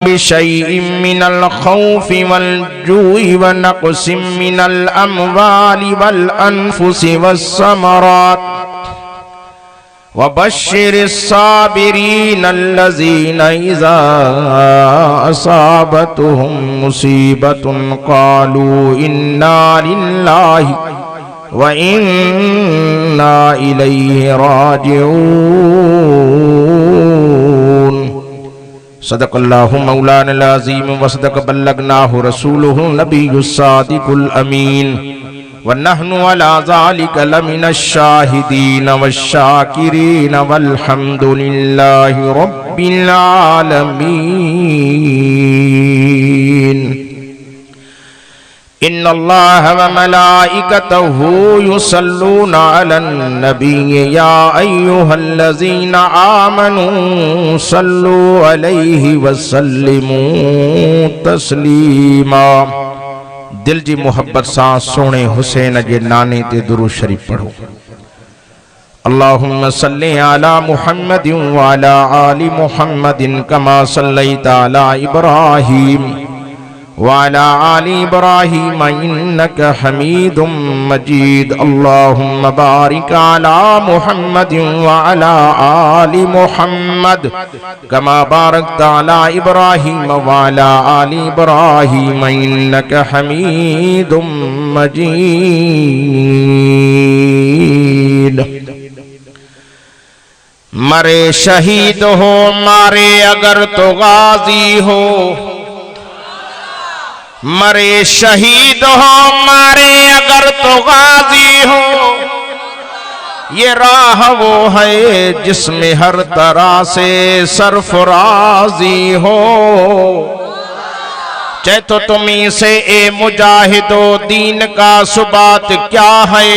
बिशैइन मिनल खौफि वल जूइ व नक़सिम मिनल अमवालि वल अनफुसि वस्समरात वबश्शिरिस साबिरीन अल्लज़ीना इज़ा असाबतहुम मुसीबतुन क़ालू इन्ना लिल्लाहि व इन्ना इलैहि राजिऊन। सदक़ल्लाहु मौलाना अज़ीम व सदक़ बल्लगनाहु रसूलुहु नबियुस सादिकुल अमीन व नहनु अला ज़ालिका लमिनश शाहिदीन वश्शाकिरीन वल्हम्दुलिल्लाहि रब्बिल आलमीन। इन्नल्लाह व मलाइकतहु युसल्लूना अलन नबी या अय्युहल्लज़ीना आमनू सल्लू अलैहि व सल्लिमू तस्लीमा। दिल जी मोहब्बत सां सोने हुसैन जे नाने ते दुरूद शरीफ पढ़ो। अल्लाहुम्मा सल्लि अला मुहम्मदिन व अला आलि मुहम्मदिन कमा सल्लैता अला इब्राहीम व अला आलि इब्राहीम इन्नका हमीदुम मजीद। अल्लाहुम्मा बारिक अला मुहम्मदिन व अला आलि मुहम्मद कमा बारकता अला इब्राहीम व अला आलि इब्राहीम इन्नका हमीदुम मजीद। मरे शहीद हो मारे अगर तो गाजी हो, मरे शहीद हो मारे अगर तो गाजी हो, ये राह वो है जिसमें हर तरह से सरफराजी हो। चाहे तो तुम्ही से ए मुजाहिदो दीन का सुबात क्या है,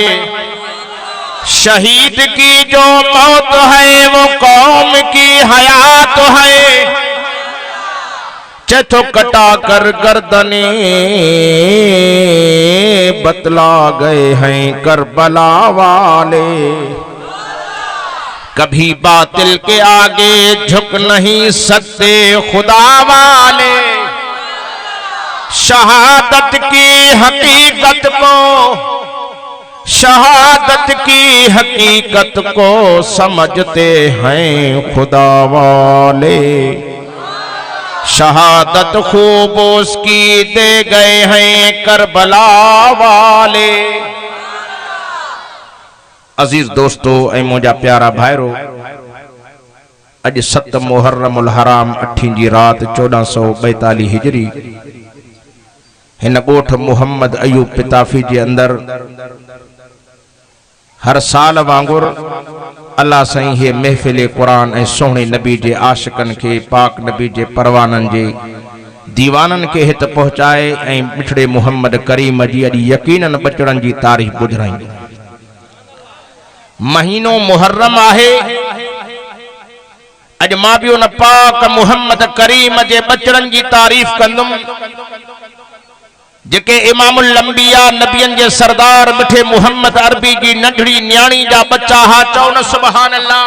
शहीद की जो मौत है वो कौम की हयात है। चथो कटा कर गर्दने बतला गए हैं करबला वाले, कभी बातिल के आगे झुक नहीं सकते खुदा वाले। शहादत की हकीकत को, शहादत की हकीकत को समझते हैं खुदा वाले। शहादत खूब उसकी दे गए हैं करबला वाले। अजीज दोस्तों ऐं मुंहिंजा प्यारा भाइरो, अॼु 7 मुहर्रमुल हराम 8 जी रात 1442 हिजरी हिन ॻोठ मोहम्मद अयूब पिताफी जे अंदर हर साल वांगुर अल्लाह साईं हे महफिल कुरान ऐं सोहणे नबी जे आशिकन के पाक नबी जे परवानन जे दीवानन के हित पहुंचाए ऐं मिठड़े मोहम्मद करीम जी अॼु यकीनन बचड़न जी तारीफ़ ॿुधाई। महीनो मुहर्रम आहे। अॼु मां बि उन पाक मोहम्मद करीम जे बचड़न जी तारीफ़ कंदुमि जेके इमामुल अंबिया नबियन जे सरदार मिठे मोहम्मद अरबी जी नंढड़ी न्याणी जा बच्चा हा। चओ न सुभान अल्लाह।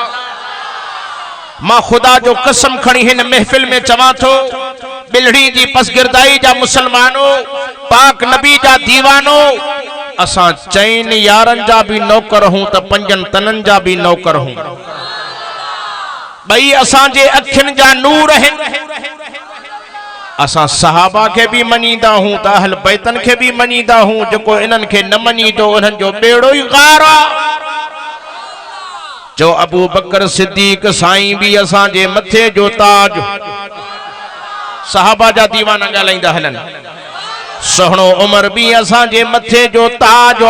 मां खुदा जो कसम खणी हिन महफिल में चवां थो, बिलड़ी जी पसगिरदाई जा मुसलमानो, पाक नबी जा दीवानो, असां 4 यारन जा भी नौकर हूं त 5 तनन जा भी नौकर हूं। भई असां जे अखिन जा नूर आहिन। असां सहाबा के भी मनीदा हूं त अहल बैतन के भी मनीदा हूं। जो इन्हन के न मनीदो उन्हन जो बेड़ो ही गार आ। जो अबू बकर सिद्दीक साईं भी असां जे मथे जो ताज। सहाबा जा दीवाना ॻाल्हाईंदा हलन। सोहणो उमर भी असां जे मथे जो ताज आ।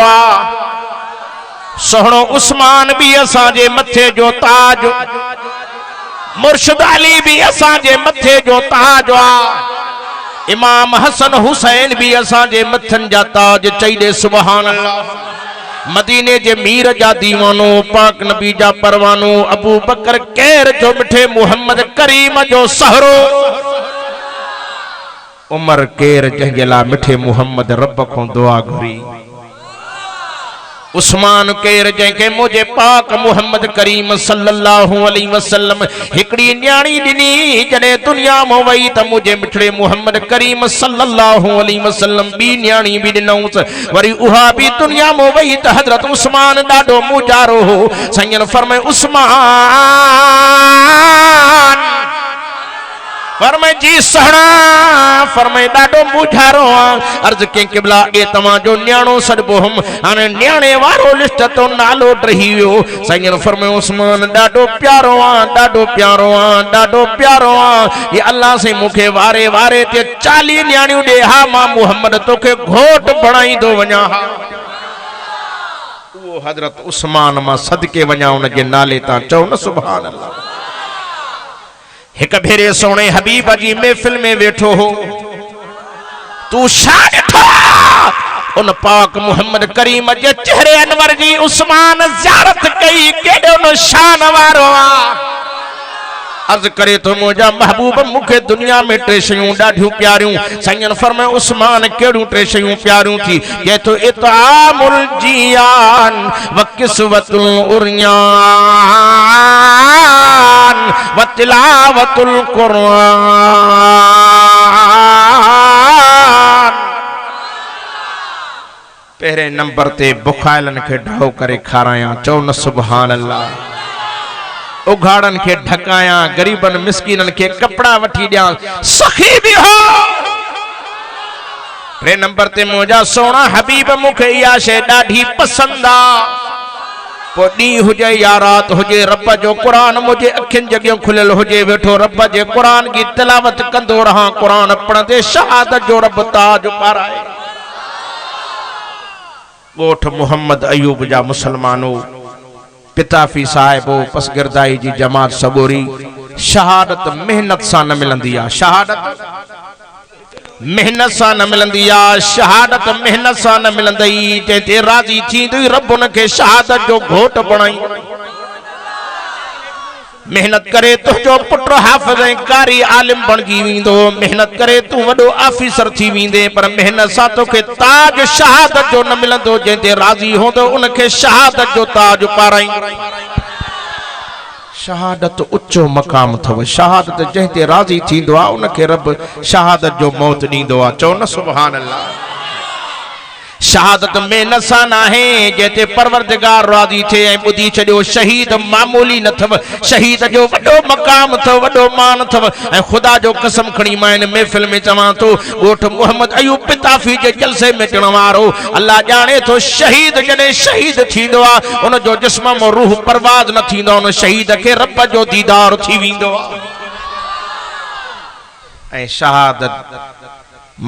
सोहणो उस्मान भी असां जे मथे जो ताज। मुर्शिद अली भी असां जे मथे जो ताज आ। इमाम हसन हुसैन भी असां जे मथन जा ताज। चई दे सुभान अल्लाह। मदीने जे मीर जा दीवानो, पाक नबी जा परवानो, अबू बकर कैर जो मिठे मोहम्मद करीम जो सहरो, उमर केर जंहिंजे लाइ मिठे मोहम्मद रब को दुआ घुरी। उस्मान केर जंहिंखे मुझे पाक मोहम्मद करीम सल्लल्लाहु अलैहि वसल्लम हिकड़ी न्याणी दिनी जॾहिं दुनिया में वई त मुझे मिठड़े मोहम्मद करीम सल्लल्लाहु अलैहि वसल्लम बी न्याणी भी ॾिनऊंसि वरी उहा भी दुनिया में वई त हज़रत उस्मान ॾाढो मुजारो हो संयन फरमाए उस्मान फरमाए जी सहणा फरमाए ॾाढो मुझारो अर्ज के किबला ए तव्हां जो न्याणो सॾबो हुम हाणे न्याणे वारो लिस्ट तो नालो रही वियो संयन फरमाए उस्मान ॾाढो प्यारो ॾाढो प्यारो ॾाढो प्यारो ये अल्लाह से मूंखे वारे वारे ते 40 न्याणियूं ॾे हा मां मुहम्मद तोखे घोट बणाईंदो वञा हा उहो हज़रत उस्मान मां सदके वञा उन जे नाले तां चओ न सुभान अल्लाह एक भेरे सोने हबीब जी महफिल में बैठो हो तू उन पाक मोहम्मद करीम जे चेहरे अनवर जी उस्मान ज़ियारत कई केडो न शान वारो अर्ज करे तो मुझा महबूब मुखे दुनिया में टे शयूं ॾाढियूं प्यारियूं संयन फरमाए उस्मान केड़ियूं टे शयूं प्यारियूं थी ये तो इतामुल जियान व किस्वतुल उरयान व तिलावतुल कुरान पहरे नंबर ते बुखाइलन के ढो करे खाराया चओ न सुभान अल्लाह उघाड़न के ढकाया गरीबन मिस्कीनन के कपड़ा वठी दिया सखी भी हो टे नंबर ते मुझा सोना हबीब मुखे या शे ॾाढी पसंद आ पो डी हुजे या रात हुजे रब जो कुरान मुझे अखिन जगियों खुलियल हुजे वेठो रब जे कुरान की तिलावत कंदो रहा कुरान पढ़ंदे शहादत जो रब ताज पाराए गोठ मोहम्मद अयूब जा मुसलमानो पिताफी साहिबो पसगिरदाई जी जमात सबोरी शहादत मेहनत सा न मिलंदी आ शहादत मेहनत सा न मिलंदी आ शहादत मेहनत सा न मिलंदी ते राजी थींदी रब उनखे शहादत जो घोट बणाई मेहनत करे तो जो पुट हाफिज कारी आलिम बनजी विंदो मेहनत करे तू वडो ऑफिसर थी विंदे पर मेहनत सा तोखे ताज शहादत जो न मिलंदो जंहिंते राजी होंदो उनखे शहादत जो ताज पाराई शहादत उच्चो मकाम थव शहादत जंहिंते राजी थींदो आ उनखे रब शहादत जो मौत ॾींदो आ चओ न सुभान अल्लाह शहादत में नसान है जेते परवरदिगार राजी थे बुधी छड़ियो शहीद मामूली न थव शहीद जो वडो मकाम थव वडो मान थव खुदा जो कसम खणी मां इन महफिल में चवां तो गोठ मोहम्मद अयूब पिताफी जे जलसे में टिण वारो अल्लाह जाने तो शहीद जने शहीद थींदो आ उन जो जिस्म में रूह परवाज न थींदो उन शहीद के रब जो दीदार थी विंदो आ शहादत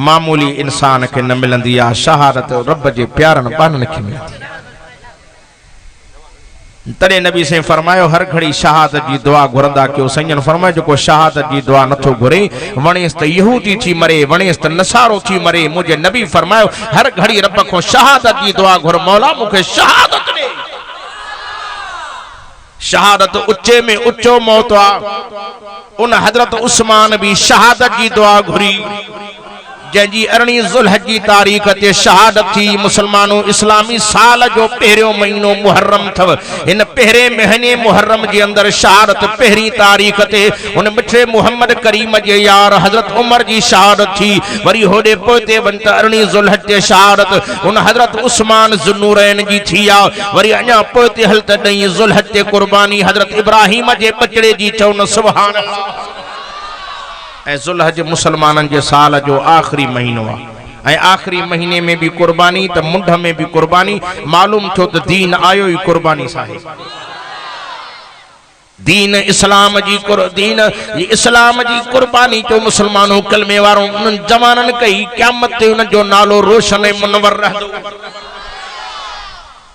मामूली इंसान के न मिलंदी आ शहादत रब जे प्यारन बानन के मिलंदी तड़े नबी से फरमायो हर घड़ी शहादत जी दुआ घुरंदा क्यों संजन फरमायो जो शहादत जी दुआ नथो घुरे वणेस त यहूदी थी मरे वणेस त नसारो थी मरे मुझे नबी फरमायो हर घड़ी रब को शहादत जी दुआ घुर मौला मुखे शहादत दे शहादत उच्चे में उच्चो मौत आ उन हजरत उस्मान भी शहादत जी दुआ घुरी जंहिंजी 18 ज़ुल्हज जी तारीख़ ते शहादत थी मुसलमानों इस्लामी साल जो पहिरियों महीनो मुहर्रम थव इन पहिरे महीने मुहर्रम जे अंदर शहादत पहिरीं तारीख़ ते उन मिठे मोहम्मद करीम जे यार हजरत उमर जी शहादत थी वरी होॾे पोइते वञ त 18 ज़ुल्हज ते शहादत उन हजरत उस्मान ज़ुन्नूरैन जी थी आ वरी अञा पोइते हल त 9 ज़ुल्हज ते कुर्बानी हजरत इब्राहिम जे बचड़े जी चओ न सुभान अल्लाह ज़ुल्हज मुसलमानन जे साल जो आखिरी महीनो है आखिरी महीने में भी कुर्बानी तो मुंड में भी कुर्बानी मालूम थो तो दीन आयो ही कुर्बानी साहिब दीन इस्लाम जी कुर्बानी जो मुसलमानों कलमे वारों उन जवानन कई क़यामत ते उन जो नालो रोशन मुनवर रहंदो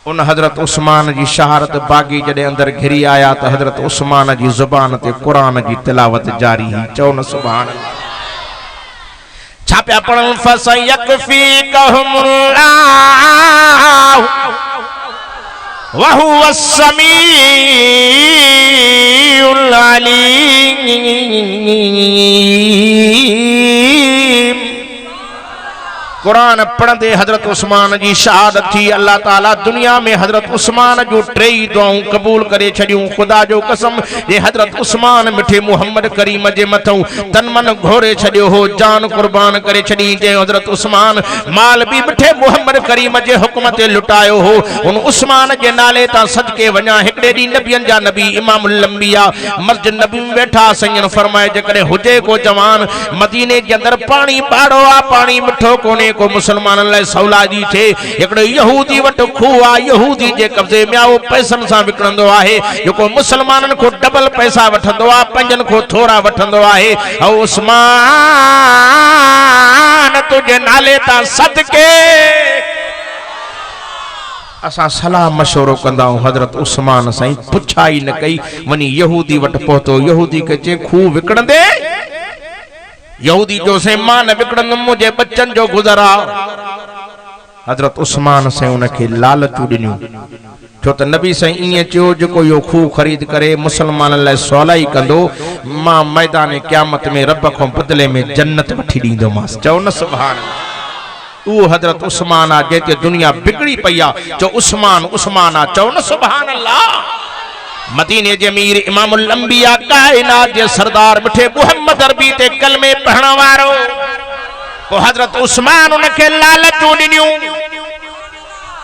उन हजरत उस्मान जी शहारत बागी जडे अंदर घिरी आया तो हजरत उस्मान जी जुबान ते कुरान जी तिलावत जारी ही चओ न सुभान अल्लाह छाप्या पढ़न फसयकफीकहुमुल्लाह व हुवस समीउल अलीम कुरान पढ़ंदे हजरत उस्मान जी शहादत थी। अल्लाह ताला दुनिया में हजरत उस्मान जो टेई दुआऊं कबूल करे छड़ियूं। खुदा जो कसम ये हजरत उस्मान मिठे मुहम्मद करीम जे मथों तन मन घोरे छड़ियो हो, जान कुर्बान करे छड़ी। जे हजरत उस्मान माल भी मिठे मुहम्मद करीम जे हुक्म ते लुटायो हो। उन उस्मान जे नाले ता सदके वञा। हिकड़े डी नबियन जा नबी इमामुल अंबिया मस्जिद नबी में बैठा सैयन फरमाए जेकॾहिं हुजे को जवान मदीने जे अंदर पानी बाड़ो आ, पानी मिठो कोने को मुसलमान लाइ सवलादी थे। हिकड़ो यहूदी वटि खूह आ, यहूदी जे कब्जे में वो पैसनि सां विकिणंदो आहे, जेको मुसलमाननि को डबल पैसा वठंदो आहे, पंजनि को थोरा वठंदो आहे। ऐं उस्मान तुझे नाले तां सदके असा सलाह मशवरो कंदा आहियूं। हजरत उस्मान साईं पुछा ई न कई, वनी यहूदी वटि पहुतो। यहूदी के चे खूह विकिणंदे? यहूदी जो से मां न विकिणंदुमि, मुंहिंजे बच्चन जो गुज़रा। हजरत उस्मान साईं उनखे लालचू ॾिनियूं, छो त नबी साईं ईअं चयो जेको इहो खूह ख़रीद करे मुसलमान लाइ सवलाई कंदो, मां मैदान क़यामत में रब खां बदिले में जन्नत वठी ॾींदोमांसि। चओ न सुभान अल्लाह। वो हजरत उस्मान आ जेते दुनिया बिगड़ी पई आ, चो उस्मान उस्मान आ। चओ न सुभान अल्लाह। मदीने जे अमीर इमामुल अंबिया कायनात जे सरदार मिठे मुहम्मद अरबी ते कलमे पढ़ण वारो पो हजरत उस्मान उनखे लालचू ॾिनियूं।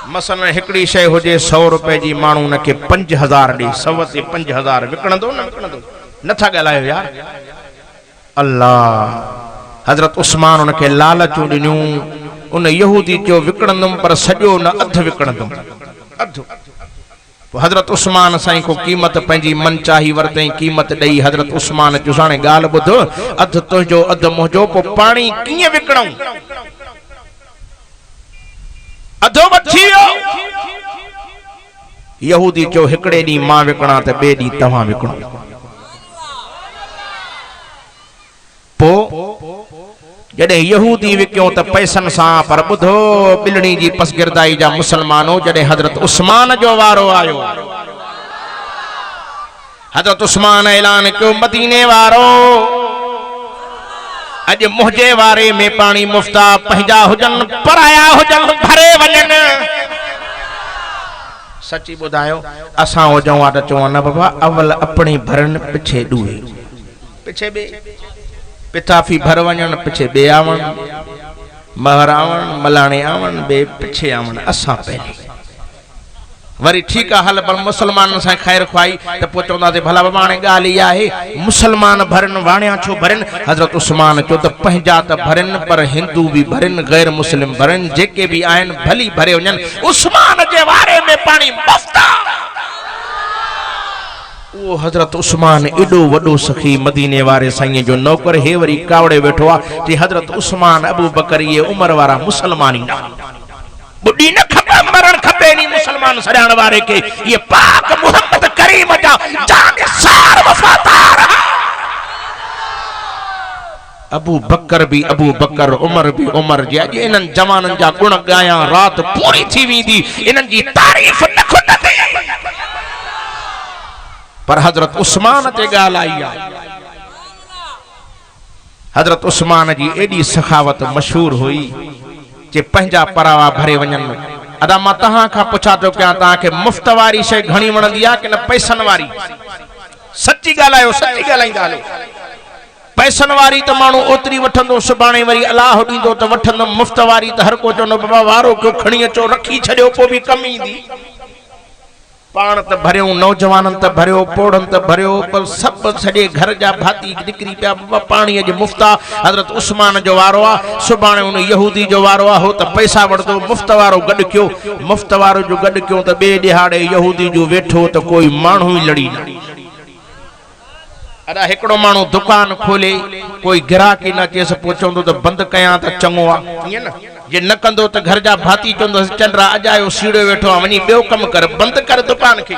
मसलन हिकड़ी शइ हुजे 100 रुपए जी, माण्हू उनखे 5000 ॾे, 100 ते 5000 विकिणंदो न विकिणंदो? नथा ॻाल्हायो यार। अल्लाह। हजरत उस्मान उनखे लालचू ॾिनियूं। उन यहूदी जो विकिणंदुमि पर सॼो न, अधु विकिणंदुमि, अधु। हजरत उस्मान साईं को कीमत पंहिंजी मन चाही वरतई, कीमत ॾेई हजरत उस्मान जो हाणे ॻाल्हि ॿुध, अधु तुंहिंजो अधु मुंहिंजो, पोइ पाणी कीअं विकिणूं? अधो वठी वियो। यहूदी चयो हिकड़े ॾींहुं मां विकिणा त ॿिए ॾींहुं तव्हां विकिणो। पोइ जॾहिं यहूदी विकियो त पैसनि सां, पर ॿुधो ॿिलणी जी पसगिरदाई जा मुसलमानो, जॾहिं हजरत उस्मान जो वारो आयो, हजरत उस्मान ऐलान कयो मदीने वारो अॼु मुंहिंजे वारे में पाणी मुफ्त आ, पंहिंजा हुजनि पराया हुजनि भरे वञनि। सची ॿुधायो असां हुजऊं आ त चऊं न बाबा अवल अपनी भरन पिछे ॾुए, पिछे बे पिताफी भर वञण, पिछे बे आवण, महर आवण, मलाणे आवण, बे पिछे आवण, असां पहले। वरी ठीक है हल, पर मुसलमान से खैर खुआई तो पोइ चवंदासीं भला बाबा हाणे ॻाल्हि इहा आहे मुसलमान भरन वाणिया छो भरन? हजरत उस्मान चयो त पंहिंजा त भरन पर हिंदू भी भरन, गैर मुस्लिम भरन, जेके भी आहिनि भली भरे वञनि। उस्मान जे वारे में पाणी मुफ्त। वो हजरत उस्मान एडो वडो सखी मदीने वारे साईं जो नौकर, हे वरी कावड़े वेठो आ कि हजरत उस्मान अबू बकर ये उमर वारा मुसलमानी ना बुढ़ी न खपे, मरण खपे नी मुसलमान सड़ाण वारे के। ये पाक मुहम्मद करीम जा जानिसार वफादार। अबू बकर भी अबू बकर, उमर भी उमर जी। अॼु इन्हनि जवाननि जा गुण ॻायां रात पूरी थी वेंदी, इन्हनि जी तारीफ़ न खुलंदी। पर हजरत उस्मान ते ॻाल्हि आई आहे। हजरत उस्मान जी एडी सखावत मशहूर हुई जे पंहिंजा परावा भरे वञनि। अदा मां तव्हां खां पुछा थो कयां, तव्हांखे मुफ्त वारी शइ घणी वणंदी आहे कि न पैसनि वारी? सची ॻाल्हायो, सची ॻाल्हाईंदा हलो। पैसनि वारी त माण्हू ओतिरी वठंदो, सुभाणे वरी अलाह ॾींदो त वठंदुमि। मुफ्त वारी त हर को चवंदो बाबा वारो कयो खणी अचो, रखी छॾियो, पोइ बि कम ईंदी। पाण त भरियो, नौजवाननि त भरियो, पोड़नि त भरियो, पर सभु सॼे घर जा भाती निकिरी पिया बाबा पाणी अॼु मुफ्त आ। हजरत उस्मान जो वारो आहे, सुभाणे उन यहूदी जो वारो आहे, हो त पैसा वठंदो। मुफ्त वारो गॾु कयो, मुफ्त वारो जो गॾु कयो त ॿिए ॾिहाड़े यहूदी जो वेठो त कोई माण्हू ई लड़ी न। अड़ा हिकिड़ो माण्हू दुकान खोले, कोई ग्राहकी न अचेसि, पोइ चवंदो त बंदि कयां त चङो आहे, ईअं न। जे न कंदो त घर जा भाती चवंदो चंद्रा अॼु आयो सीड़ो वेठो आहे, वञी ॿियो कमु कर, बंदि कर दुकान खे।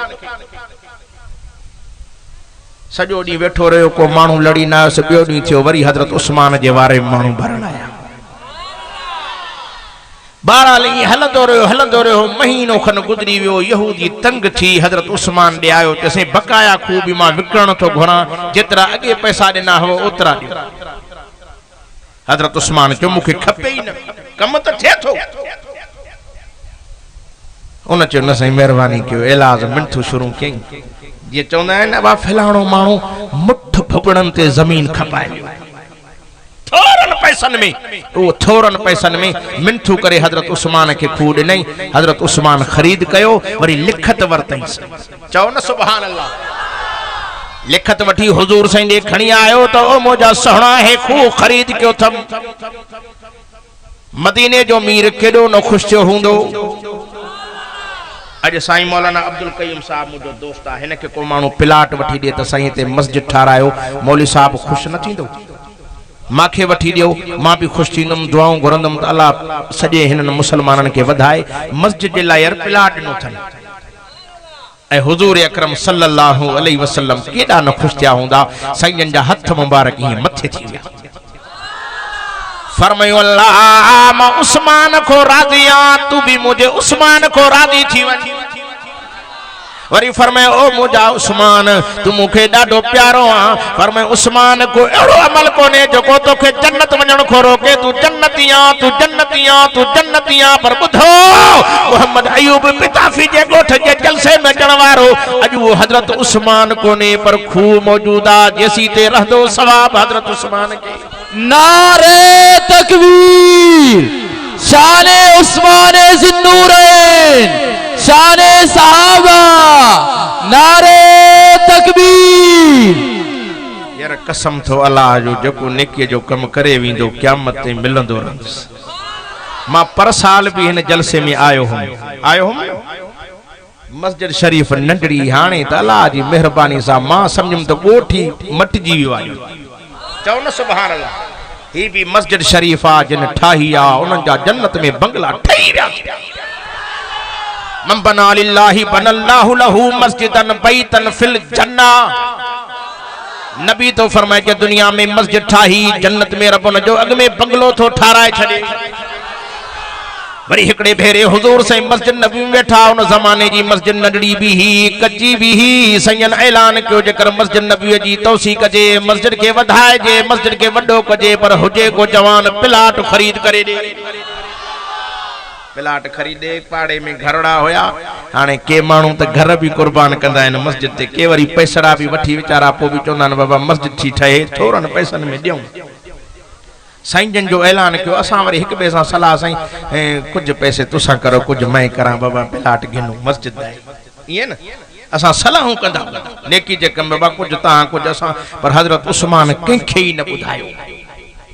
सॼो ॾींहुं वेठो रहियो, को माण्हू लड़ी न आयोसि। ॿियो ॾींहुं थियो, वरी हजरत उस्मान जे वारे में माण्हू भरण आया। बहरहाल हलंदो रहियो, महीनो खन गुज़री वियो। यहूदी तंग थी हजरत उस्मान ॾे आयो, चयसि बकाया खूह बि मां विकिणण थो घुरां, जेतिरा अॻे पैसा ॾिना हो ओतिरा ॾियो। हजरत उस्मान चयो मूंखे खपे ई न। कम तो थे थो उन चयो न साईं मेहरबानी कयो इलाज मिंठू शुरू कई जे चवंदा आहिनि अब फलाणो माण्हू मुठ फुकड़न ते ज़मीन खपाए थोरन पैसन में वो थोरन पैसन में मिंठू करे हजरत उस्मान के खूह ॾिनई हजरत उस्मान खरीद कयो वरी लिखत वरतई चओ न सुभान अल्लाह लिखत वठी हुजूर साईं ॾे खणी आयो तो ओ मोजा सहणा है खूह खरीद कयो थम मदीने जो मीर केॾो न ख़ुशि थियो हूंदो अज साईं मौलाना अब्दुल कयूम साहब मुझो दोस्त है हिन के को मानू प्लाट वठी दे त साईं ते मस्जिद ठारायो मौलवी साहब खुश न थींदो माखे वठी दियो मां भी खुश थींदम दुआऊं घुरंदम त अल्लाह सजे हिनन मुसलमानन के वधाए मस्जिद जे लाइ प्लाट नो थन ए हुजूर अकरम सल्लल्लाहु अलैहि वसल्लम केडा न खुश थिया हुंदा साईं जा हथ मुबारक ही मथे थी विया फरमायो अल्लाह मां उस्मान को राज़िया तू भी मुझे उस्मान को राज़ी थी वठी वरी फरमायो ओ मुझा उस्मान तू मुखे डाडो प्यारो आ फरमायो उस्मान को एड़ो अमल कोने जो तोखे जन्नत वणन खो रोके तू जन्नतिया तू जन्नतिया तू जन्नतिया पर बुधो मोहम्मद अयूब पिताफी जे गोठ जे जलसे में जण वारो अज वो हजरत उस्मान कोने पर खूह मौजूदा जेसी ते रहदो सवाब हजरत उस्मान के नारे तकबीर शाने उस्मान ज़िन्नूरैन शाने सहाबा नारे तकबीर यार कसम थो अल्लाह जो जको नेकी जो कम करे विंदो क़यामत ते मिलंदो रहंदस मां पर साल भी हिन जलसे में आयो हुम मस्जिद शरीफ नंढड़ी हाणे त अल्लाह जी मेहरबानी सां मां समझम त गोठी मटजी वियो आहे चओ न सुभान अल्लाह ही भी मस्जिद शरीफ आ जिन ठाही आ उन जा जन्नत में बंगला ठही विया मन बना लिल्लाहि बनल्लाहु लहू मस्जिदन बैतन फिल जन्ना नबी तो फरमाए कि दुनिया में मस्जिद ठाही जन्नत में रब उन जो अग में बंगलो थो ठाराए छड़े वरी हिकड़े भेरे हुजूर से मस्जिद नबी में वेठा उन जमाने जी मस्जिद नंढड़ी भी ही कच्ची भी ही सयन ऐलान कियो जेकर मस्जिद नबी जी तौसी कजे मस्जिद के वधाए जे मस्जिद के वडो कजे पर हुजे को जवान प्लाट खरीद करे दे प्लाट खरीदे पाड़े में घरड़ा होया हाने के मानू त घर भी कुर्बान कंदा आहिनि मस्जिद ते के वरी पैसड़ा भी वठी विचारा पो भी चोंदा बाबा मस्जिद थी ठहे थोरन पैसन में दियूं साईं जन जो ऐलान कियो असां वरी हिक बे सां सलाह साईं कुछ पैसे तुसा करो कुछ मैं करा बाबा प्लाट गिनो मस्जिद है ये न असां सलाहूं कंदा नेकी जे कम बाबा कुछ ता कुछ असां पर हजरत उस्मान कंखे ही न बुधायो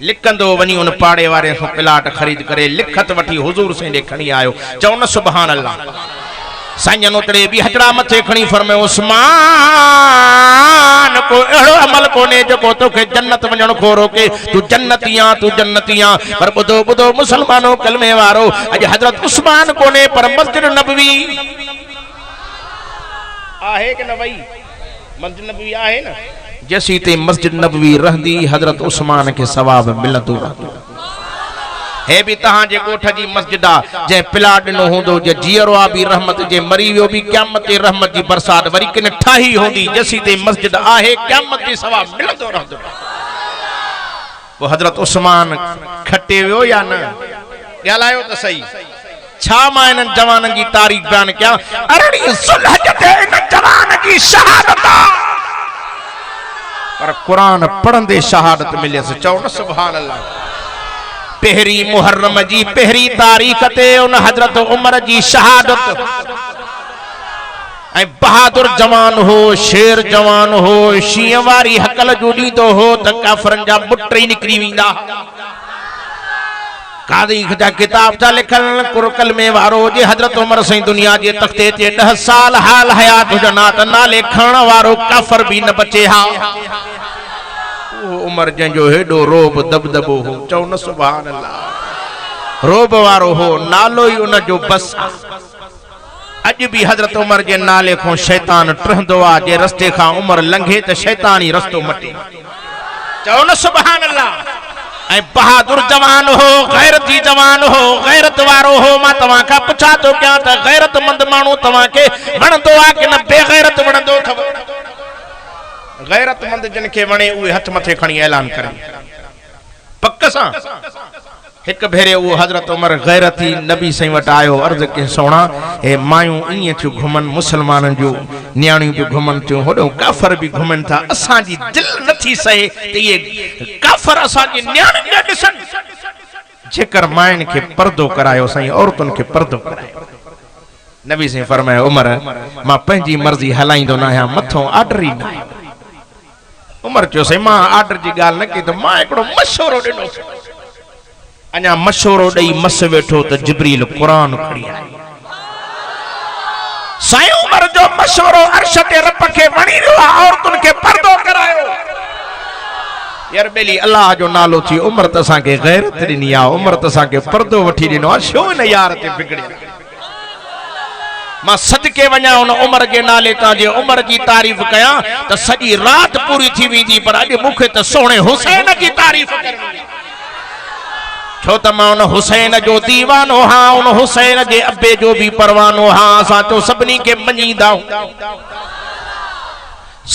लिखंदो वनी उन पाड़े वारे सो प्लाट खरीद करे लिखत वठी हुजूर से दे खणी आयो चओ न सुभान अल्लाह साईं नोतड़े भी हजड़ा मथे खणी फरमायो उस्मान को एड़ो अमल कोने जो तोखे जन्नत वणन खो रोके तू जन्नतिया पर बुधो बुधो मुसलमानो कलमे वारो अज हजरत उस्मान कोने पर मस्जिद नबवी आहे कि न भाई मस्जिद नबवी आहे न जैसी ते मस्जिद नबवी रहंदी हजरत उस्मान के सवाब मिलंदो रहंदो है भी तहां जे गोठ जी मस्जिद आ जे प्लाट न होंदो जे जीरो आ भी रहमत जे मरी वियो भी क़यामत ते रहमत जी बरसात वरी किन ठाही होंदी जैसी ते मस्जिद आहे क़यामत ते सवाब मिलंदो रहंदो वो हजरत उस्मान खटे वियो या न ॻाल्हायो त सही छा मां इन जवानन जी तारीख बयान कया अरड़ी सुलह ते इन जवान जी शहादत पर कुरान पढ़ंदे शहादत मिलियस चओ न सुभान अल्लाह पहरी मुहर्रम जी पहरी तारीख ते उन हजरत उमर जी शहादत ऐ बहादुर जवान हो शेर जवान हो शींह वारी हकल जुड़ी तो हो त काफरन जा बुटरी निकरी विंदा कादी जा किताब चा लिखल कुरकल में वारो जे हजरत उमर सही दुनिया जे तख्ते ते 10 साल हाल हयात हुजना त नाले खण वारो काफर भी न बचे हा उमर जो हेडो रोब दबदबो हो चौ न सुभान अल्लाह रोब वारो हो नालो ही उन जो बस अज भी हजरत उमर जे नाले को शैतान टहंदो आ जे रस्ते का उमर लंघे त शैतान ही रस्तो मटे चौ न सुभान अल्लाह ऐ बहादुर जवान हो गैरती जवान हो गैरत वारो हो मां तवा का पूछा तो क्या त गैरतमंद मानू तवा के वणंदो आ कि न बेगैरत वणंदो थव गैरतमंद जिन के वणे उहे हथ मथे खणी ऐलान करे पक्क सां एक भेरे वो हजरत उमर गैरती नबी सही वट आयो अर्ज के सोना ए मायूं इं थियूं घुमन मुसलमान जो न्याणियों जो घुमन थियूं होडो काफर भी घुमन था असा जी दिल नथी सहे ते ये काफर असा जी न्याणियों जा दिसन जेकर मायन के पर्दो करायो सही औरतन के पर्दो करायो नबी से फरमाया उमर मां पंजी मर्जी हलाइंदो ना या मथो आर्डर ही ना उमर चयो से मां आर्डर जी गाल न की तो मां एकड़ो मशवरो दिनो अना मशवरो दई मस वेठो तो जिब्रील कुरान खड़ी आई साईं उमर जो मशवरो अर्श ते रब के वणी रहा औरतन के पर्दो करायो यार बेली अल्लाह जो नालो थी उमर तसा के गैरत दिनी आ उमर तसा के पर्दो वठी दिनो आ छो न यार ते बिगड़े मां सदके वना उन उमर के नाले ता जे उमर की तारीफ कया तो सजी रात पूरी थी वींदी पर अज मुखे तो सोने हुसैन की तारीफ करनी छो त मां उन हुसैन जो दीवानो हाँ उन हुसैन के अब्बे जो भी परवानो हाँ असा तो सबनी के मञीदा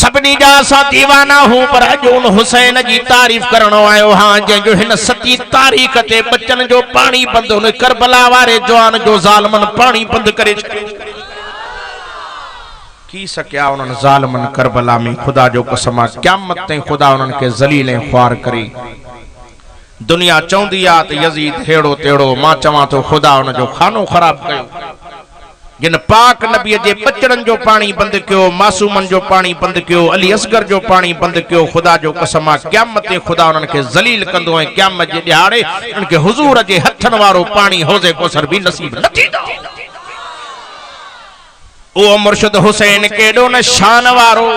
सबनी जा असा दीवाना हूं पर अज उन हुसैन की तारीफ करणो आयो हाँ जो हिन सची तारीख ते बच्चन जो पानी बंद उन करबला वारे जवान जो ज़ालिमन पानी बंद करे की सकिया उन ज़ालिमन करबला में खुदा जो कसम क़यामत ते खुदा उन के ज़लील ख्वार करे दुनिया चौंदी आ त यजीद हेड़ो तेड़ो मां चवा तो खुदा उन जो खानो खराब कयो जिन पाक नबी जे बचड़न जो पानी बंद कियो मासूमन जो पानी बंद कियो अली असगर जो पानी बंद कियो खुदा जो कसम क़यामत ते खुदा उन के जलील कंदो है क़यामत जे दिहाड़े उनके हुजूर जे हथन वारो पानी हौज़े कोसर भी नसीब न थींदो ओ मुर्शिद हुसैन केडो न शान वारो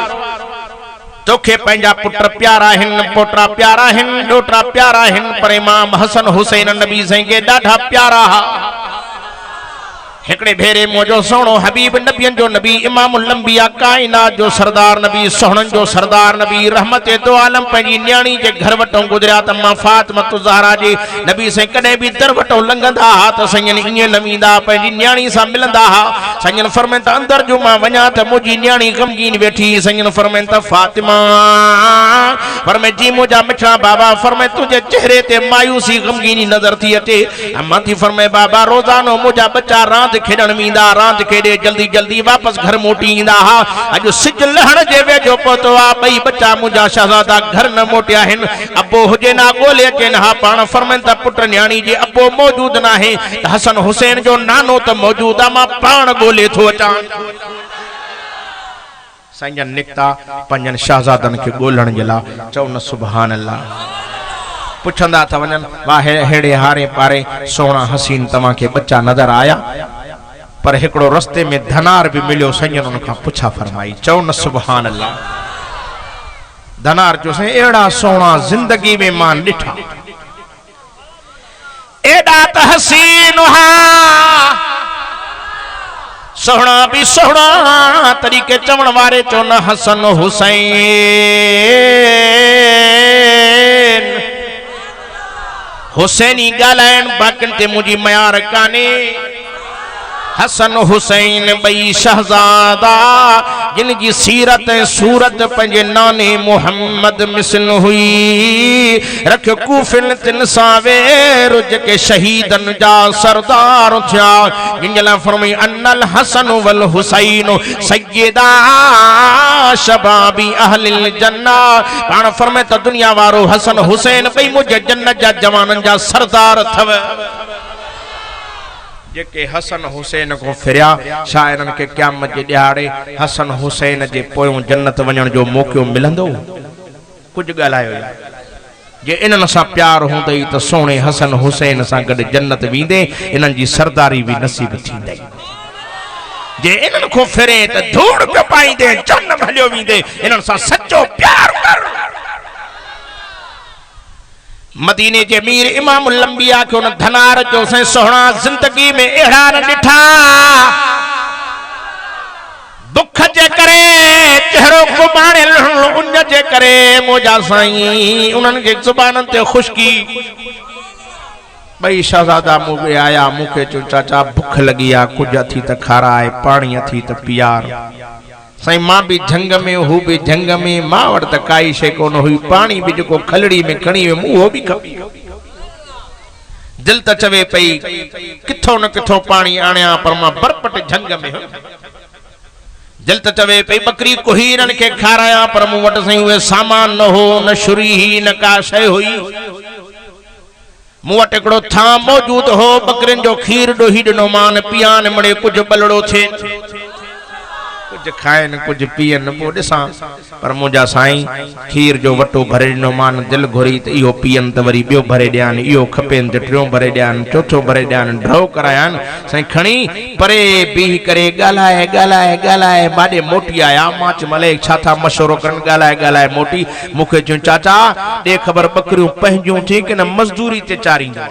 तोखे पंजा पुत्र प्यारा हिन पोटरा प्यारा हिन डोटरा प्यारा हिन पर इमाम हसन हुसैन नबी सही के ॾाढा प्यारा हा हिकड़े भेरे मोजो सोनो हबीब नबियन जो नबी इमाम लंबिया कायनात जो सरदार नबी सोहनन जो सरदार नबी रहमत दो आलम पंजी न्याणी जे घर वटो गुजरिया त मां फातिमा ज़हरा जे नबी से कदे भी दर वटो लंघंदा हा त सयन इए लमींदा पंजी न्याणी सा मिलंदा हा सयन फरमाइन त अंदर जो मां वणा त मुजी न्याणी गमगीन बैठी सयन फरमाइन त फातिमा फरमाए जी मुजा मिठा बाबा फरमाए तुझे चेहरे ते मायूसी गमगीनी नजर थी अचे अम्मा थी फरमाए बाबा रोजानो मुजा बच्चा रात खेडन वींदा रात खेडे जल्दी जल्दी वापस घर मोटी ईंदा हा अज सिज लहण जे वेझो पहुतो आ बई बच्चा मुजा शहजादा घर न मोटिया हिन अबो हुजे ना गोले अचन हा पाण फरमाइन त पुट न्याणी जे अबो मौजूद ना है त हसन हुसैन जो नानो त मौजूद आ मां पाण गोले थो अचां साईं निकता पंजन शहजादन के गोलण जे ला चौन सुभान अल्लाह पुछंदा था वनन वाह हेड़े हारे पारे सोना हसीन तमा के बच्चा नजर आया पर हिकड़ो रस्ते में धनार भी मिलियो सैयन उनका पुछा फरमाई चौन सुभान अल्लाह धनार जो से एड़ा सोना जिंदगी में मान ॾिठा एड़ा त हसीन हा सोहना भी सोहना तरीके चवण वारे चौन हसन हुसैन हुसैनी गालायन बाकन ते मुझी मयार काने हसन हुसैन बई शहजादा जिन जी सीरत सूरत पंजे नाने मोहम्मद मिसल हुई रख कूफिन तिन सावे रुज के शहीदन जा सरदार थिया जिनला फरमाई अन्नल हसन वल हुसैन सय्यदा शबाबी अहलिल जन्ना पाण फरमाए त दुनिया वारो हसन हुसैन बई मुझे जन्नत जा जवानन जा सरदार थव जेके हसन हुसैन को फिरिया शायरन के क़यामत जे दिहाड़े हसन हुसैन जे पोयों जन्नत वञण जो मौको मिलंदो कुछ ॻाल्हायो जे इन्हनि सां प्यार हूंदई त सोणे हसन हुसैन सां गॾु जन्नत वेंदे इन्हनि जी सरदारी भी नसीब थींदई जे इन्हनि को फिरे त धूड़ पियो पाईंदे जन भलियो वेंदे इन्हनि सां सच्चो प्यार कर मदीने जे मीर इमाम लंबिया के उन धनार जो से सोहना जिंदगी में एड़ा न ॾिठा दुख जे करे चेहरो कुबाणे उन जे करे मोजा साईं उन्हनि के जुबानन ते खुशकी बई शहजादा मुझे आया मुखे चो चाचा भूख लगी आ कुछ थी त खाराए पानी थी त पियार साईं मां भी झंग में हु भी झंग में मां वट त काई शे कोन हुई पानी भी जो खलड़ी में खणी वे मुंह भी खपी दिल त चवे पई किथों न किथों पानी आणिया पर मां बरपट झंग में हो। दिल त चवे पई बकरी कोहीरन के खाराया पर मूं वटि सही उहे सामान न हो, न छुरी ही न का शइ हुई। मूं वटि हिकिड़ो थां मौजूद हो, बकरिन जो खीर ॾोही ॾिनो मान पियान मिड़े कुछ बलड़ो थे, कुछ खाइन कुछ पियन पो ॾिसां। पर मुंहिंजा साईं खीर जो वटो भरे ॾिनो मान, दिल घुरी त इहो पियन त वरी ॿियो भरे ॾियानि, इहो खपेनि त टियों भरे ॾियानि, चौथो भरे ॾियानि, ड्रॉ करायानि। साईं खणी परे बीह करे ॻाल्हाए ॻाल्हाए ॻाल्हाए बाॾे मोटी आया। मां चयो मलिक छा था मशवरो करनि, ॻाल्हाए ॻाल्हाए मोटी। मूंखे चयो चाचा ॾे ख़बर बकरियूं पंहिंजूं थी की न मज़दूरी ते चारींदा?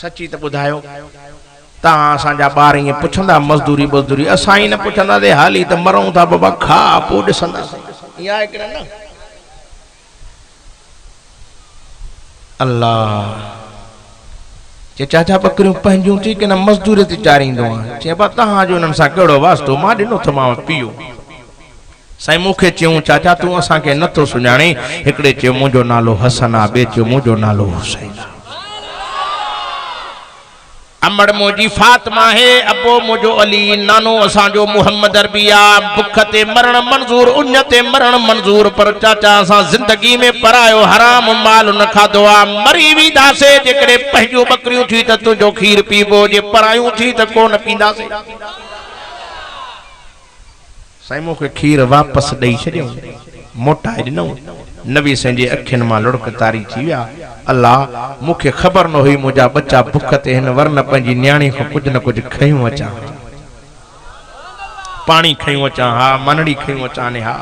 सची त ॿुधायो, तहां असांजा ॿार ईअं पुछंदा मज़दूरी मज़दूरी, असां ई न पुछंदा ते हाली त मरूं था बाबा, खा पोइ ॾिसंदासीं। इहा आहे की न? अल्लाह चए चाचा बकरियूं पंहिंजूं थी की न मज़दूरी ते चारींदो आहे? चए बा तव्हांजो हिननि सां कहिड़ो वास्तो, मां ॾिनो थमांव पीओ। साईं मूंखे चयूं चाचा तूं असांखे नथो सुञाणे। हिकिड़े चयो मुंहिंजो नालो हसन आहे, ॿिए चयो मुंहिंजो नालो हुसैन आहे। अमड़ मोजी फातिमा है, अबो मुझो अली, नानो असांजो मुहम्मद अरबिया। बुख ते मरण मंजूर, उन ते मरण मंजूर, पर चाचा असां जिंदगी में परायो हराम माल न खाधो आ। मरी वेंदासे जेकॾहिं पंहिंजूं बकरियूं थी त तुंहिंजो खीर पीबो, जे परायूं थी त कोन पींदासे। साईं मूंखे खीर वापसि ॾेई छॾियो, मोटाए ॾिनो। नबी साईं जे अखियुनि मां लुड़क तारी थी विया। अल्लाह मूंखे ख़बर न हुई मुंहिंजा बच्चा बुख ते हिन, वरन पंहिंजी न्याणी खां कुझु न कुझु खयूं अचां, पाणी खयूं अचां, हा मनड़ी खयूं अचां ने हा।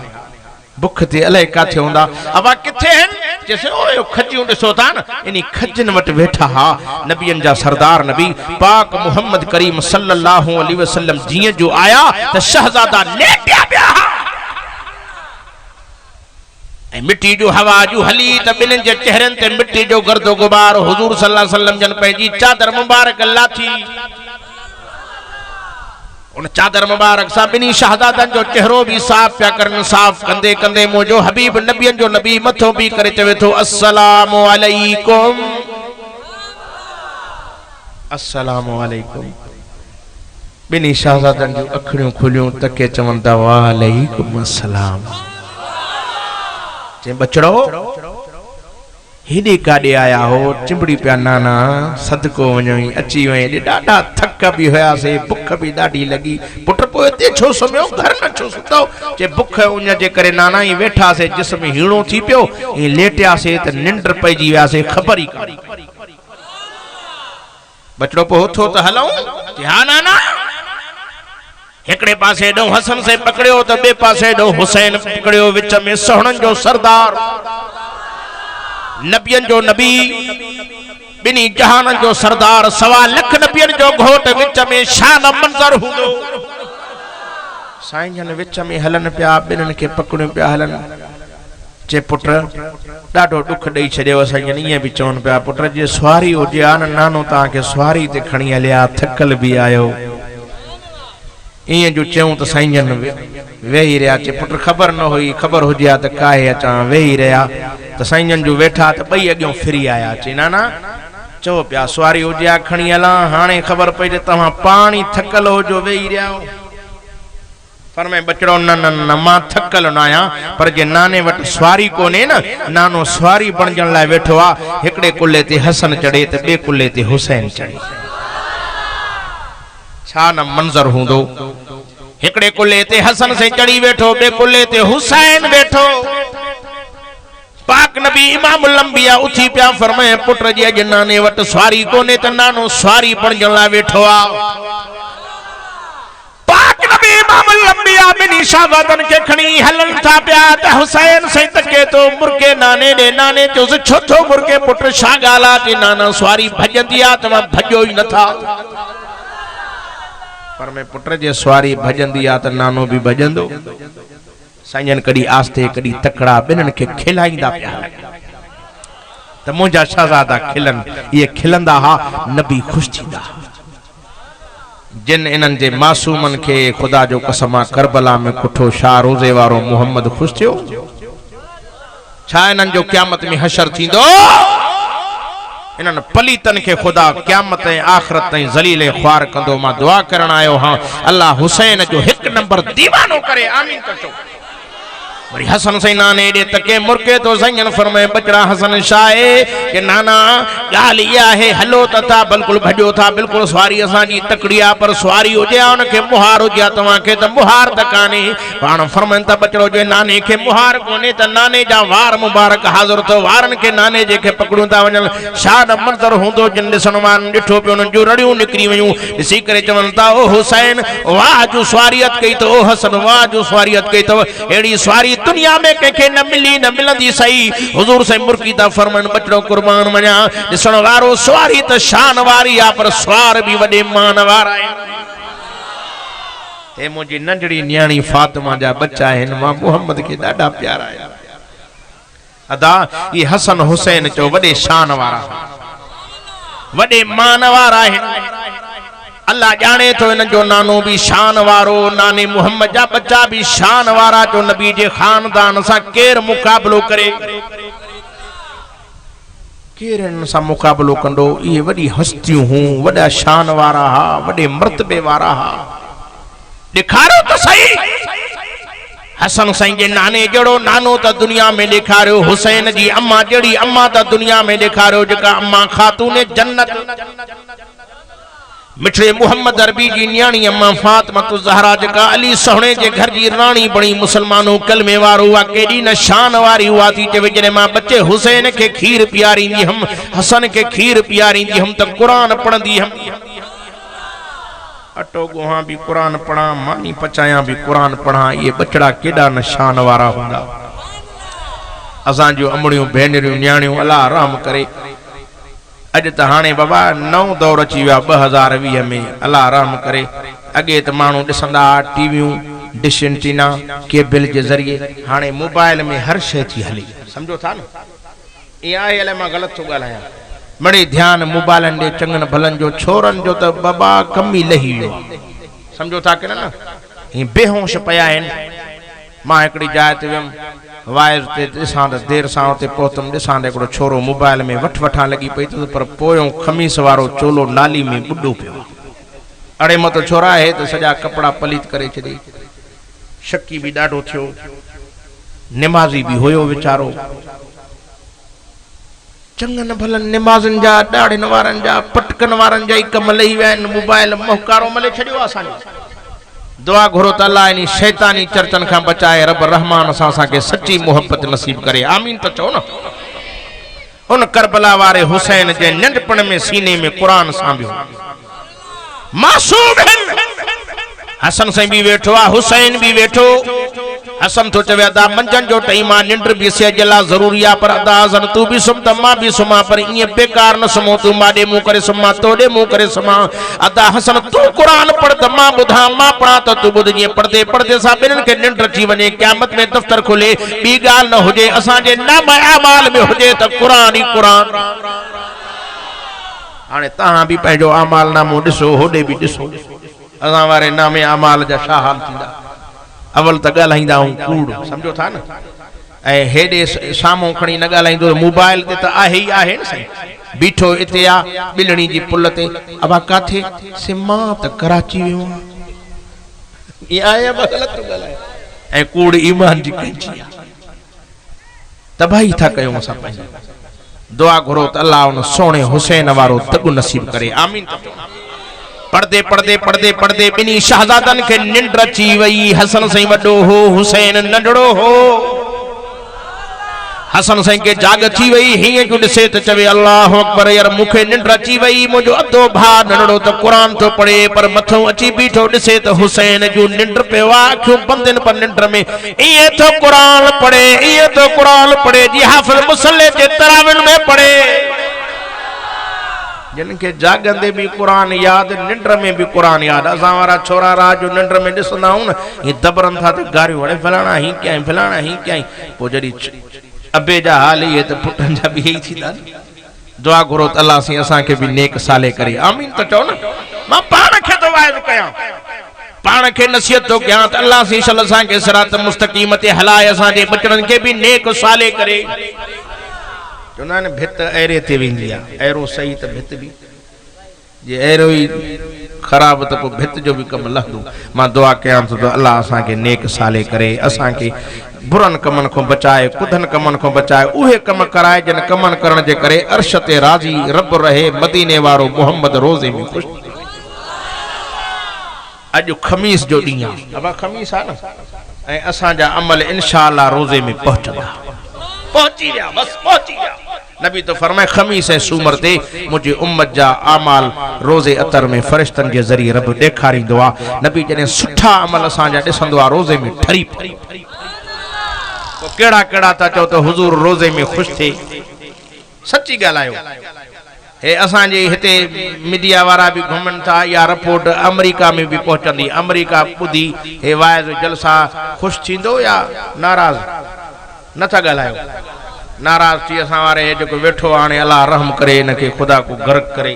बुख ते अलाए किथे हूंदा, अबा किथे आहिनि? जैसे ओ खजियूं ॾिसो था न, इन खजनि वटि वेठा हा नबियनि जा सरदार नबी पाक मुहम्मद करीम सल्लल्लाहु अलैहि वसल्लम जीअं जो आया त शहजादा लेटिया पिया ऐं मिट्टी जो हवा जो हली त ॿिन्हिनि जे चेहरनि ते मिट्टी जो गर्दो गुबार। हुजूर सल्लल्लाहु अलैहि वसल्लम जन पंहिंजी चादर मुबारक लाथी, उन चादर मुबारक सां ॿिन्ही शहजादनि जो चेहरो बि साफ़ पिया करनि। साफ़ कंदे कंदे मुंहिंजो हबीब नबियनि जो नबी मथो बि करे चवे थो अस्सलामु अलैकुम, अस्सलामु अलैकुम। ॿिन्ही शहजादनि जूं अखियूं खुलियूं त के चवनि था वालेकुम अस्सलाम। चई बचड़ो हेॾे काॾे आया हो? चिंबड़ी पिया नाना सदको वञो, अची वई, ॾाढा थक बि हुयासीं, बुख बि ॾाढी लॻी। पुट पोइ हिते छो सुम्हियो, घर न छो सुतो? चए बुख उन जे करे नाना ई वेठासीं, जिस्म हीणो थी पियो, ऐं लेटियासीं त निंड पइजी वियासीं, ख़बर ई कान। बचड़ो पोइ उथो त हलूं? हा नाना। हिकड़े पासे ॾो हसन से पकड़ियो त ॿिए पासे ॾो हुसैन पकड़ियो, विच में सोहणनि जो सरदार नबियनि जो नबी, ॿिन्ही जहाननि जो सरदार, 1.25 लख नबियनि जो घोट, विच में शान मंज़र हूंदो। साईं जन विच में हलनि पिया, ॿिन्हिनि खे पकड़ियूं पिया हलनि। चे पुट ॾाढो ॾुख ॾेई छॾियो। साईं जन ईअं बि चवनि पिया पुट जे सुवारी हुजे आ न, नानो तव्हांखे सुवारी ते खणी हलिया, थकल बि आयो। ईअं जो चयूं त साईं जन वेही रहिया। चे पुट ख़बर न हुई, ख़बर हुजे आ त काहे अचां। वेही रहिया त साईं जन जो वेठा त ॿई अॻियों फिरी आया। चई नाना चओ पिया सुवारी हुजे आ खणी हलां, हाणे ख़बर पई त तव्हां पाणी थकल हुजो, वेही रहिया हो। पर मैं बचड़ो न न न मां थकल न आहियां, पर जे नाने वटि सुवारी कोन्हे न, नानो सुवारी बणजण लाइ वेठो आहे। हिकिड़े कुल्ले ते हसन चढ़े त ॿिए कुल्ले ते हुसैन चढ़े, छा न मंज़र हूंदो। हिकड़े कुल्ले ते हसन से चढ़ी वेठो, ॿिए कुल्ले ते हुसैन वेठो। पाक नबी इमाम लंबिया उथी पिया फरमाए पुट जी अॼु नाने वटि सुवारी कोन्हे त नानो सुवारी बणजण लाइ वेठो आहे। पाक नबी इमाम लंबिया ॿिन्ही शागिर्दनि खे खणी हलनि था पिया त हुसैन से तके तो मुर्के नाने ॾे। नाने चयोसि छो थो मुर्के पुट, छा ॻाल्हि आहे? चई नाना सुवारी भॼंदी आहे, तव्हां भॼो ई नथा। पर मैं पुट जे सुवारी भॼंदी आहे त नानो बि भॼंदो। साईं कॾहिं आस्ते कॾहिं तकड़ा, ॿिन्हिनि खे खिलाईंदा पिया त मुंहिंजा शहज़ादा खिलनि। इहे खिलंदा हा, नबी ख़ुशि थींदा। जिन इन्हनि जे मासूमनि खे ख़ुदा जो कसम आहे करबला में कुठो शाह रोज़े वारो मुहम्मद ख़ुशि थियो, छा इन्हनि जो क़यामत में हशर थींदो? इन्हनि पलीतन के खुदा क़यामत ऐं आख़िरत ताईं ज़लील ख़्वार कंदो। मां दुआ करण आयो हां अल्लाह हुसैन जो 1 नंबर दीवानो करे। आमीन तो चो। वरी हसन सही नाने दे तके मुर्के तो सैयन फरमाए बचड़ा हसन शाहे के नाना गाल या है हलो तथा बिल्कुल भजो था बिल्कुल सवारी असा जी तकड़िया पर सवारी हो जा उनके मुहार हो जा तवा के त मुहार तकाने पाण फरमाइन त बचड़ो जे नाने के मुहार कोने त नाने जा वार मुबारक हाजिर तो वारन के नाने जे के पकड़ू ता वजन शाद मंजर होंदो जिन दिसण मान डिठो पे उन जो रड़ियों निकरी वयूं इसी करे चवन ता ओ हुसैन वाह जो सवारियत कई तो ओ हसन वाह जो सवारियत कई तो एड़ी सवारी दुनिया में के न मिली न मिलंदी सही। हुजूर से मुर्की ता फरमान बचड़ो कुर्बान मना दिसण वारो सवारी त शान वारी आ पर सवार भी वडे मान वारा है। ए मुजी नंढड़ी न्याणी फातिमा जा बच्चा है मां मोहम्मद के डाडा प्यारा है। अदा ये हसन हुसैन चो वडे शान वारा वडे मान वारा है। अल्लाह जाने तो इन जो नानो भी शान वारो नाने मुहम्मद जा बच्चा भी शान वारा जो नबी जे खानदान सा केर मुकाबलो करे केर इन सा मुकाबलो कंदो। ये वडी हस्तियों हूं वडा शान वारा हा वडे मर्तबे वारा हा। दिखारो तो सही हसन साईं जे नाने जड़ो नानो त दुनिया में दिखारो हुसैन जी अम्मा जड़ी अम्मा त दुनिया में दिखारो जका अम्मा खातून जन्नत मिठड़े मुहम्मद अरबी जी न्याणी अम्मा फातिमा ज़हरा जका अली सोहणे जे घर जी रानी बणी मुसलमानों कलमे वारो हुआ केडी न शान वारी हुआ थी जे जने मां बच्चे हुसैन के खीर पियारींदी हम हसन के खीर पियारींदी हम त कुरान पढ़ंदी हम अटो गोहा भी कुरान पढ़ा मानी पचाया भी कुरान पढ़ा। ये बचड़ा केडा न शान वारा हुंदा। असां जो अमड़ियों भेनरियों न्याणियों अल्लाह रहम करे अज त हाणे बाबा नओं दौर अची वियो 2020 में अल्लाह रहम करे। अगे त माण्हू ॾिसंदा टीवियूं डिश एंटीना केबल जे ज़रिए हाणे मोबाइल में हर शइ थी हली समझो था न। इहा आहे अलाए मां ग़लति थो ॻाल्हायां बड़े ध्यान मोबाइलन ॾे चङनि भलनि जो छोरनि जो त बाबा कम ई लही वियो समझो था की न ही बेहोश पिया आहिनि। मां हिकिड़ी जाइ ते वियुमि वायर ते ॾिसां त देर सां उते पहुतुमि ॾिसां त हिकिड़ो छोरो मोबाइल में वठां लॻी पई त पर पोयों खमीस वारो चोलो नाली में ॿुॾो पियो। अड़े मत छोरा आहे त सॼा कपिड़ा पलीत करे छॾे। शकी बि ॾाढो थियो निमाज़ी बि हुयो वीचारो चङनि भलनि निमाज़नि जा ॾाढ़नि वारनि जा पटकनि वारनि जा ई कम लही विया आहिनि। मोबाइल मोहकारो मले छॾियो असांजो। दुआ घुरो त अल्लाह इन शैतानी चर्चन खां बचाए रब रहमान असां के सच्ची मोहब्बत नसीब करे। आमीन तो चो न। उन करबला वारे हुसैन जे नंढपण में सीने में कुरान सां बियो मासूम हसन साईं भी वेठो आ हुसैन भी वेठो। हसन तो चवे अदा मंझन जो टाइम आ निंड भी से जला जरूरी आ पर अदा हसन तू भी सुम त मां भी सुमा पर इए बेकार न सुमो तू माडे मुंह करे सुमा तोडे मुंह करे सुमा। अदा हसन तू कुरान पढ़ त मां बुधा मां पढ़ा त तू बुध। जे पढ़दे पढ़दे सा बिनन के निंड अची वने क़यामत में दफ्तर खुले बी गाल न होजे असा जे नाम अमाल में होजे त कुरान ही कुरान। हाने तहां भी पंहिंजो अमाल नामो ॾिसो होडे भी ॾिसो असां वारे नामे अमाल जा छा हाल थींदा। अवल त ॻाल्हाईंदा हूं कूड़ समझो था न ऐं हेॾे साम्हूं खणी न ॻाल्हाईंदो मोबाइल ते त आहे ई आहे न साईं। बीठो इते आ ॿिलणी जी पुल ते अबा काथे से मां त कराची वियो ये आहे गलत थो ॻाल्हाए ऐं कूड़ ईमान जी कैंची आ। तबाही था कयूं असां पंहिंजी। दुआ घुरो त अल्लाह उन सोणे हुसैन वारो तगु नसीब करे। आमीन। पढ़दे पढ़दे पढ़दे पढ़दे बिनी शहजादन के निंड अची वई। हसन साईं वडो हो हुसैन नंढड़ो हो। हसन साईं के जाग अची वई हीअं जो ॾिसे त चवे अल्लाह अकबर यार मूंखे निंड अची वई मुंहिंजो अधो भाउ नंढड़ो त कुरान थो पढ़े पर मथो अची बीठो ॾिसे त हुसैन जो निंड पियो आहे अखियूं बंदि पर निंड में ईअं थो कुरान पढ़े ईअं थो कुरान पढ़े जी हाफ़िज़ मुसल्ले जे तराविन में पढ़े। जिनके जागंदे भी कुरान याद निंड में भी कुरान याद। असां वारा छोरा रात जो निंड में ॾिसंदा आहियूं न ये दबरन था त गारियूं वड़े फलाणा ही क्या फलाणा ही क्या पोइ जॾहिं अबे जा हाल ये तो पुटन जा भी यही थींदा। दुआ घुरो त अल्लाह सी असां के भी नेक साले करे। आमीन तो चओ न। मां पाण खे तो वाइद कयां पाण खे नसीहत तो कयां त अल्लाह सी सल असां के सिरात मुस्तकीम ते हलाए असां जे बचड़न के भी नेक साले करे। चवंदा आहिनि भित अहिड़े ते वेंदी आहे, अहिड़ो सही त भित बि जे अहिड़ो ई ख़राब त पोइ भित जो बि कमु लहंदो। मां दुआ कयां थो त अलाह असांखे नेक साले करे, असांखे बुरनि कमनि खां बचाए, कुधनि कमनि खां बचाए, उहे कम कराए जिन कमनि करण जे करे अर्श ते राज़ी रब रहे, मदीने वारो मोहम्मद रोज़े में ख़ुशि। अॼु खमीस जो ॾींहुं आहे, अब खमीस आहे न, ऐं असांजा अमल इंशाअल्लाह रोज़े में पहुचंदा, पहुची विया, बस पहुची विया। नबी तो फरमाए खमीस ऐं सूमर ते मुंहिंजी उम्मत जा आमाल रोज़े अतर में फ़रिश्तनि जे ज़रिए रब ॾेखारींदो आहे। नबी जॾहिं सुठा अमल असांजा ॾिसंदो आहे रोज़े में ठरी पोइ कहिड़ा कहिड़ा था चओ त हुज़ूर रोज़े में ख़ुशि थिए। सची ॻाल्हायो। हे असांजे हिते मीडिया वारा बि घुमनि था, या रिपोर्ट अमेरिका में बि पहुचंदी, अमेरिका ॿुधी हे वाइज़ जलसा ख़ुशि थींदो या नाराज़? नथा ॻाल्हायो। नाराज़ थी असां वारे जेको वेठो हाणे अलाह रहम करे इनखे ख़ुदा को गर्क करे,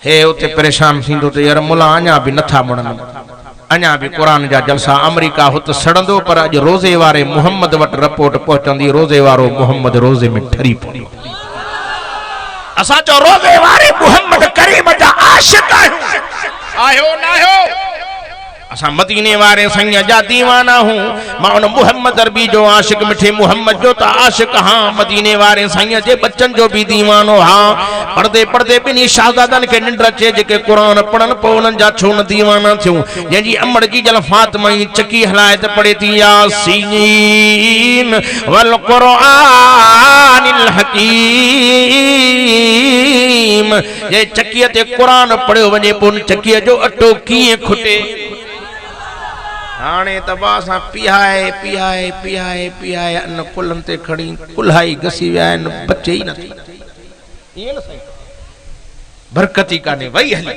हे उते परेशान थींदो त यार मुला अञा बि नथा मुड़नि, अञा बि क़ुरान जा जलसा अमेरिका हुते सड़ंदो, पर अॼु रोज़े वारे मोहम्मद वटि रिपोर्ट पहुचंदी, रोज़े वारो मोहम्मद रोज़े में ठरी पवंदो। असां चओ रोज़े वारे मोहम्मद करीम जा आशिक़ आहियूं, आहियो न आहियो? असां मदीने वारे संग जा दीवाना हूं। मां उन मोहम्मद अरबी जो आशिक़, मिठे मोहम्मद जो त आशिक़ हां, मदीने वारे संग जे बच्चन जो भी दीवानो हां। पर्दे पर्दे बिनी शाहजादन के निंड अचे जेके कुरान पढ़न पो उन्हनि जा छो न दीवाना थियूं। जंहिंजी अमड़ जी जल फातिमा ई चकी हलाए त पढ़े थी यासीन वल क़ुरानिल हकीम। जे चकीअ ते कुरान पढ़ियो वञे पोइ उन चकीअ जो अटो कीअं खुटे। हाणे तबा सां पिहाए पिहाए पिहाए पिहाए अन कुलनि ते खणी कुल्हाई घसी विया आहिनि, बचे ई नथी। ईअं न साईं, बरकत ई कान्हे, वई हली।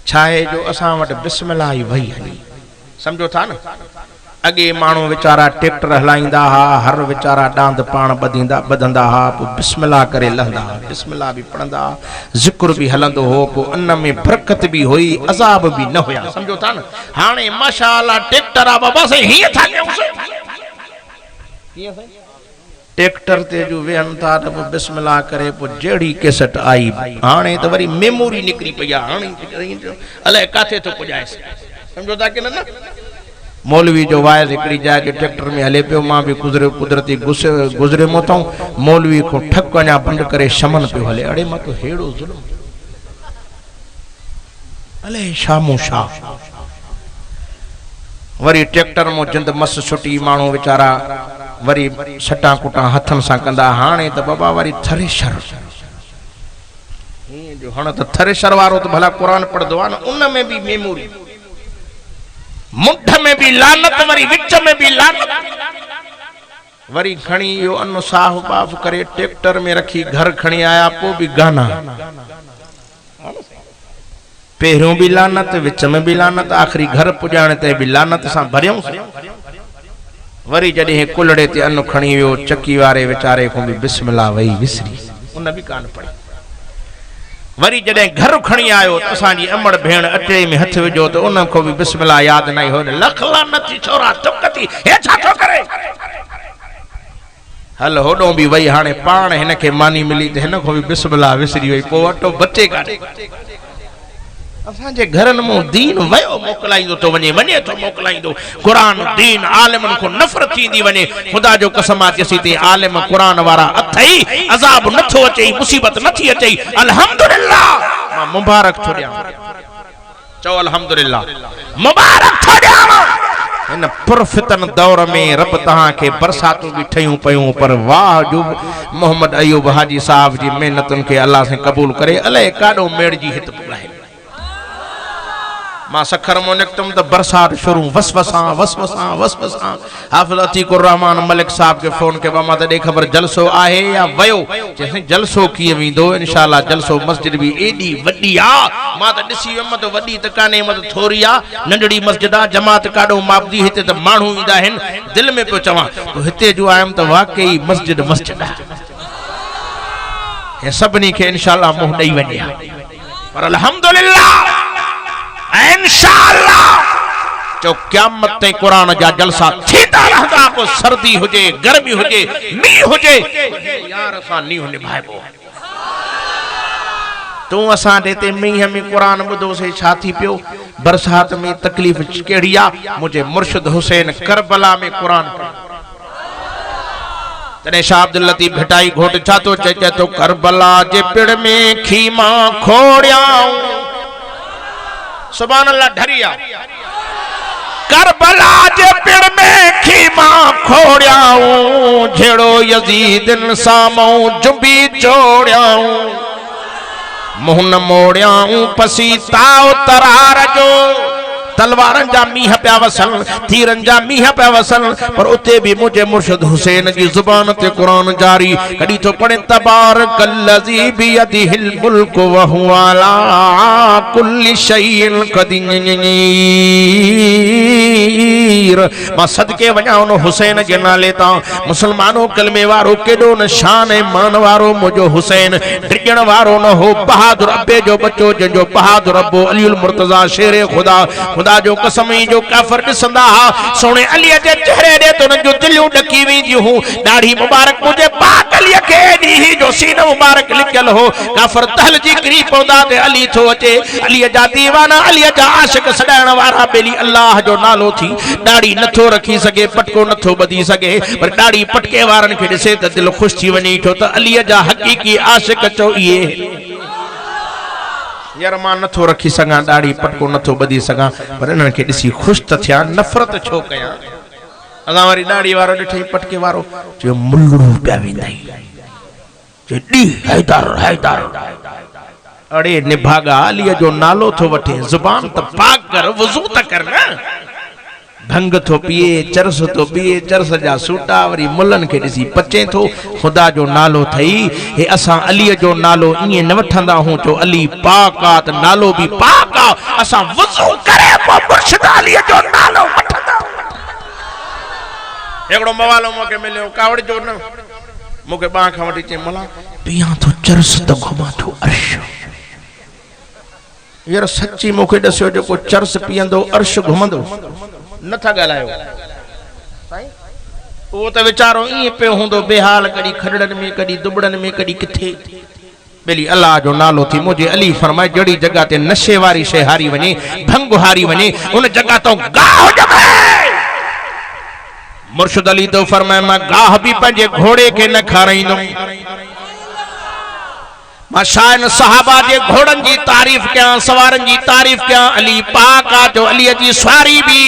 छा आहे जो असां वटि बिस्मिल्लाह ई वई हली, सम्झो था न। अॻे माण्हू वीचारा ट्रैक्टर हलाईंदा हा, हर वीचारा डांद पाण ॿधंदा हा, पोइ बिस्मिल्लाह करे लहंदा हा, बिस्मिल्लाह बि पढ़ंदा हा, ज़िक्र बि हलंदो हो, पोइ अन में बरकत बि हुई, अज़ाब बि न हुया, सम्झो था न। हाणे माशाअल्लाह ट्रैक्टर आहे बाबा साईं, हीअं था कयूं ट्रैक्टर ते जो वेहनि था त पोइ बिस्मिल्लाह करे पोइ जहिड़ी केसट आई। हाणे त वरी मेमोरी निकिरी पई आहे, हाणे अलाए किथे थो पुॼाएसि, सम्झो था की न। मौलवी जो वाइज़ हिकिड़ी जाइ ते ट्रैक्टर में हले पियो, मां बि कुदरती गुज़रे मो अथऊं। मौलवी को ठक अञा बंदि करे शमन पियो हले। अड़े मां तो हेड़ो ज़ुल्म, अले शामो शाह। वरी ट्रैक्टर मो जिंद मस छुटी, माण्हू वीचारा वरी सटा कुटा हथनि सां कंदा। हाणे त बाबा वरी थ्रेशर जो, हाणे त थ्रेशर वारो त भला क़ुरान पढ़ंदो आहे न, उन में बि मेमोरी, मुंड में भी लानत, वरी विच में भी लानत। वरी खणी यो अन्न साफ बाफ करे ट्रैक्टर में रखी घर खणी आया, पो भी गाना, पहिरियों भी लानत, विच में भी लानत, आखिरी घर पुजाने ते भी लानत सां भरियूं। वरी जॾहिं कुलड़े ते अन्न खणी वियो, चकी वारे वीचारे को भी बिस्मिल्लाह वही विसरी, उन भी कान पढ़ी। वरी जॾहिं घर खणी आयो त असांजी अमड़ भेण अटे में हथ विझो त उन को भी बिस्मिल्लाह यादि न आई। हो लख लानती छोरा तुक थी, हे छा थो करे? हल होॾो बि वई, हाणे पाण हिन खे मानी मिली त हिन को भी बिस्मिल्लाह विसरी वई, पोइ अटो बचे कान्हे। असांजे घरनि में दीन वयो मोकिलाईंदो तो वञे, वञे तो मोकिलाईंदो। क़ुरान दीन आलिमनि को नफ़रत थींदी वञे। ख़ुदा जो कसम आहे जेसीं ते आलिम क़ुरान वारा अथई, अज़ाब नथो अचे, मुसीबत नथी अचे। अल्हम्दुलिल्लाह, मां मुबारक थो ॾियां, चओ अल्हम्दुलिल्लाह, मुबारक थो ॾियां। इन पुरफितन दौर में रब तहां के बरसातूं भी ठयूं पयूं, पर वाह जो मोहम्मद अयूब हाजी साहब जी मेहनतुनि खे अल्लाह से कबूल करे। अलाए काॾो मेड़ जी हित पुराए। मां सखर मो निकतम तो बरसात शुरू, वसवसा वसवसा वसवसा। हाफिज़ अतीकुर रहमान मलिक साहब के फोन के मां त खबर जलसो आहे या वयो। जैसे जलसो कीअं वेंदो, इंशाअल्लाह जलसो मस्जिद भी एडी वडी आ, मां त ॾिसी वियमि त वडी त काने, मत थोरी आ, नंढड़ी मस्जिद आ, जमात काॾो मापदी। हिते त माण्हू ईंदा आहिनि, दिल में पियो चवां तो हिते जो आयमि त वाकई मस्जिद मस्जिद आहे। हे सभिनी खे इंशाअल्लाह मुंहुं ॾेई वञे, पर अल्हम्दुलिल्लाह इंशाअल्लाह जो क़यामत ते कुरान जा जलसा थींदा रहंदा, को सर्दी हुजे, गर्मी हुजे, मींह हुजे, यार असां नींह निभाइबो। तू असां देते मींह में कुरान बुधो से छा थी पियो, बरसात में तकलीफ केड़ी आ। मुझे मुर्शिद हुसैन करबला में कुरान तने शाह अब्दुल लतीफ भटाई घोट छा तो चए तो करबला जे पिड़ में खीमा खोड़ियाऊं। सुभान अल्लाह ढरिया। करबला जे पिड़ में खीमा खोड़ियाऊं, झेड़ो यजीदन सामो जुबी चोड़ियाऊं। मुंह न मोड़ियाऊं पसी ताव तरार जो, तलवारन जा मीह पिया वसन, तीरन जा मीह पिया वसन, पर उते भी मुझे मुर्शिद हुसैन जी जुबान ते कुरान जारी। कड़ी तो पढ़े तबारकल्लज़ी बियदिहिल मुल्कु व हुवा अला कुल्लि शैइन क़दीर। मां सदके वञा उन हुसैन जे नाले तां। मुसलमानो कलमे वारो केडो न शान ऐं मान वारो मुझो हुसैन। डिजण वारो न हो बहादुर अब्बे जो बच्चो, जंहिंजो बहादुर अब्बो अलीउल मुर्तज़ा शेरे खुदा। खुदा जो कसम ही जो काफर ॾिसंदा हा, सोने अलीअ जे चेहरे ॾे तो उन्हनि जूं दिलियूं ॾकी वेंदियूं हूं। ॾाढ़ी मुबारक मुंहिंजे पाक अलीअ खे एॾी ही जो सीनो मुबारक लिकियल हो। काफर तहल जी किरी पवंदा ते अली थो अचे। अलीअ जा दीवाना, अलीअ जा आशिक सॾाइण वारा बेली अल्लाह जो नालो थी। ॾाढ़ी नथो रखी सघे, पटको नथो ॿधी सघे, पर ॾाढ़ी पटके वारनि खे ॾिसे त दिलि ख़ुशि थी वञे थो त अलीअ जा हक़ीक़ी आशिक चओ इहे। यार मां नथो रखी सघां, ॾाढ़ी पटको नथो ॿधी सघां, पर इन्हनि खे ॾिसी ख़ुशि त थिया, नफ़रत छो कयां। असां वरी ॾाढ़ी वारो ॾिठई पटके वारो, चयो मुल्लू पिया वेंदाई, चयो ॾी हैदर हैदर। अड़े निभागा अलीअ जो नालो थो वठे, ज़ुबान त पाक कर, वुज़ू त कर न। भंग थो पिए, चरस थो पिए, चरस जा सूटा, वरी मुल्लनि खे ॾिसी पचे थो। ख़ुदा जो नालो थई, हे असां अलीअ जो नालो ईअं न वठंदा हूं, चो अली पाक आ त नालो बि पाक आ। असां वुज़ू करे पोइ मुर्शिद अलीअ जो नालो वठंदा। हिकिड़ो मवालो मूंखे मिलियो कावड़ जो न, मूंखे बांह खां वठी चई मला पियां थो चरस त घुमां थो अर्श। यार सच्ची मूंखे ॾसियो जेको चरस पीअंदो अर्श घुमंदो। नथा ॻाल्हायो साईं, उहो त वीचारो ईअं पियो हूंदो बेहाल, कॾहिं खॾड़नि में, कॾहिं दुबड़नि में, कॾहिं किथे। बेली अल्लाह जो नालो थी। मुझे अली फरमाए जड़ी जगह ते नशे वारी शइ हारी वञे, भंग हारी वञे, उन जगह तो गाह जमे। मुर्शिद अली तो फरमाए मां गाह भी पंहिंजे घोड़े के न खाराईंदुमि। मां शायन सहाबा जे घोड़न जी तारीफ कयां, सवारन जी तारीफ कयां। अली पाक आ जो अलीअ जी सवारी भी,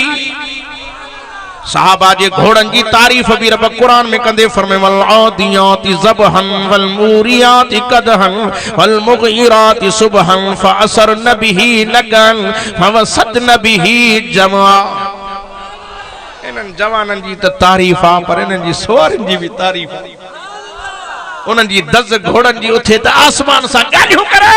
सहाबा जे घोड़न जी तारीफ भी रब कुरान में कंदे फरमाए वल आदियाति ज़बहन वल मूरियाति कदहन वल मुगीराति सुबहन फअसरन बिही लगन फवसदन बिही जमा। इन्हनि जवाननि जी त तारीफ आ, पर इन्हनि जी सवारनि जी भी तारीफ आ। उन्हनि जी दज़ घोड़नि जी उथे त आसमान सां ॻाल्हियूं करे।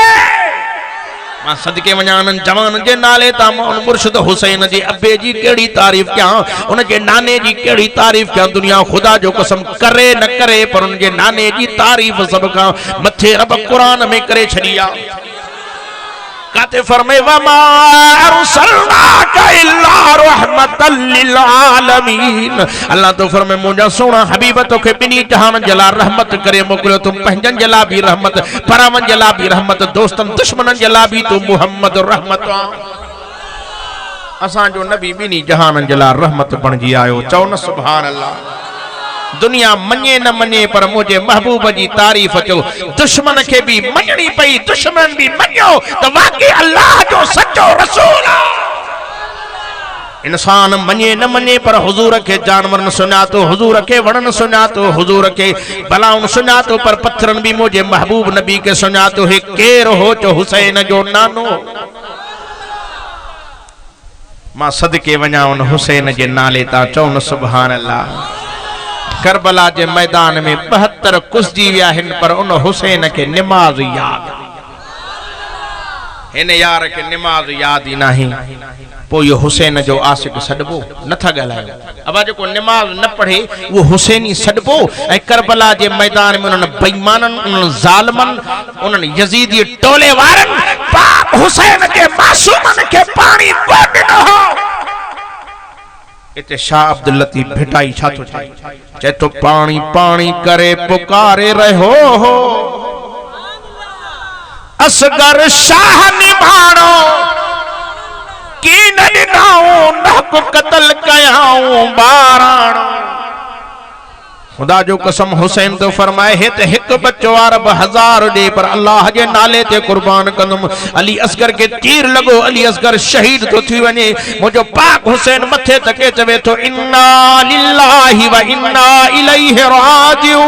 मां सदके वञा उन्हनि जवाननि जे नाले तां उन मुर्शिद हुसैन जे अब्बे जी कहिड़ी तारीफ़ कयां, उन जे नाने जी कहिड़ी तारीफ़ कयां। दुनिया खुदा जो कसम करे न करे, पर उन जे नाने जी तारीफ़ सभ खां मथे रब कुरान में करे छॾी आहे। काते फरमाए वमा अरसलनाका इल्ला रहमतल लिल आलमीन। अल्लाह तो फरमाए मुंहिंजा सोना हबीब तोखे ॿिनी जहान जे लाइ रहमत करे मोकिलियो। तुम पंहिंजनि जे लाइ बि रहमत, परावनि जे लाइ बि रहमत, दोस्तनि दुश्मननि जे लाइ बि तूं मुहम्मद रहमत आ। असांजो नबी ॿिनी जहाननि जे लाइ रहमत बणिजी आयो। चओ न सुभान अल्लाह। दुनिया मञे न मञे, पर मुझे महबूब जी तारीफ चो। दुश्मन के भी मञणी पई, दुश्मन भी मञो तो वाकई अल्लाह जो सच्चो रसूल। इंसान मञे न मञे, पर हुजूर के जानवर सुञातो, हुजूर के वणन सुञातो, हुजूर के बलाउन सुञातो, पर पत्थरन भी मुझे महबूब नबी के सुञातो। हे केर हो चो हुसैन जो नानो। मां सदके वञा उन हुसैन जे नाले तां। चओ न सुभान अल्लाह। करबला जे मैदान में 72 कुसजी विया आहिनि, पर उन हुसैन के निमाज याद, हिन यार के निमाज याद ही नहीं। पो यो हुसैन जो आशिक सडबो। नथा ॻाल्हायो अब जेको निमाज न पढ़े वो हुसैनी सडबो। ऐं करबला जे मैदान में उन्हनि बेईमाननि, उन्हनि ज़ालिमनि, उन्हनि यजीदी टोले वारनि पाक हुसैन के मासूमनि के पानी कोन ॾिनो। इते शाह अब्दुल लतीफ भिटाई छा तो चए तो पानी पानी करे पुकारे रहो हो असगर शाह निभाणो की न ॾिनाऊं नहक कतल कयाऊं बाराणो खुदा जो कसम हुसैन तो फरमाए है ते हिक बच्चो अरब हजार दे पर अल्लाह जे नाले ते कुर्बान कंदम अली असगर के तीर लगो अली असगर शहीद तो थी वने मुजो पाक हुसैन मथे तके चवे तो इन्ना लिल्लाहि व इन्ना इलैहि राजिऊन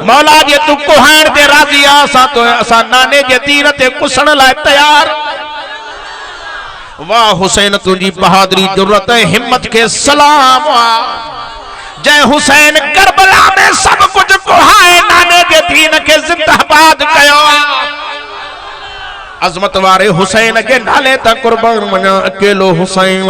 मौला जे तू कोहान ते राजी आसा तो असा नाने जे तीर ते कुसण लाए तैयार वाह हुसैन तुझी बहादुरी जुर्रत हिम्मत के सलाम जय हुसैन करबला में सब कुछ कोहाए नाने के दीन के जिंदाबाद कयो अजमत वारे हुसैन के नाले ता कुर्बान मना अकेलो हुसैन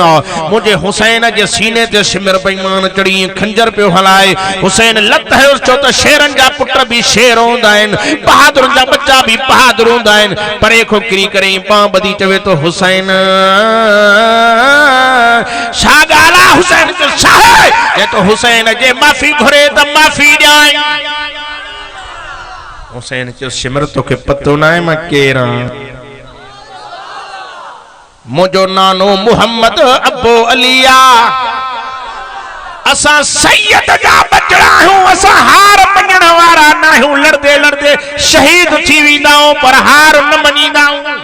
मुझे हुसैन जे सीने ते सिमर बेईमान चढ़ी खंजर पे हलाए हुसैन लत है चो तो शेरन जा पुत्र भी शेर होंदा आइन बहादुर जा बच्चा भी बहादुर होंदा आइन परे खो किरी करे पा बदी चवे तो हुसैन शागाला हुसैन के शाह ये तो हुसैन जे माफी घरे त माफी जाए हुसैन जो सिमर तो के पतो ना है मैं केरा मुझो नानो मुहम्मद अबो अलिया असा सैयद जा बचड़ा हूं असा हार मञण वारा ना हूं लड़दे लड़दे शहीद थी वींदाऊं पर हार न मञींदाऊं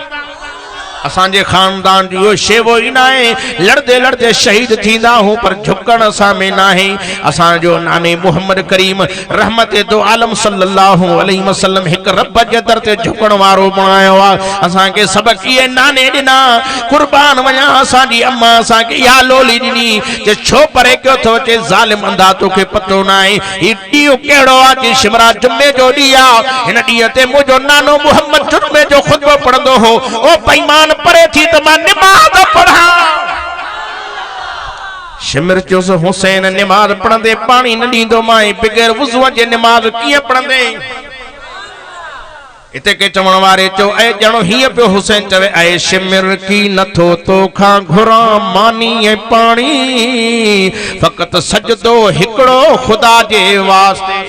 असांजे खानदान जो शेवो ही ना है लड़दे लड़दे शहीद थींदा हूं पर झुकण असा में ना है असांजो नाने मुहम्मद करीम रहमत दो आलम सल्लल्लाहु अलैहि वसल्लम एक रब जे दर ते झुकण वारो बनायो आ असा के सबक ये नाने दिना कुर्बान वया असांजी अम्मा असा के या लोली दिनी जे छो परे क्यों थो जे जालिम अंधा तो के पतो ना है ई ॾींहुं केड़ो आ जे शिमरा जुम्मे जो ॾींहुं आ हिन ॾींहुं ते मुंहिंजो नानो मुहम्मद जुम्मे जो खुतबो पढ़ंदो हो ओ बेईमान परे थी तो मैं नमाज पढ़ा शिमर चोस हुसैन नमाज पढ़ंदे पानी न ॾींदो माए बगैर वुज़ू जे नमाज कीअं पढ़ंदे इते के चवण वारे चो ऐ ॼणो हीअं पियो हुसैन चवे ऐ शिमर की नथो तोखां घुरा मानी ऐं पाणी फ़क़त सजदो हिकिड़ो ख़ुदा जे वास्ते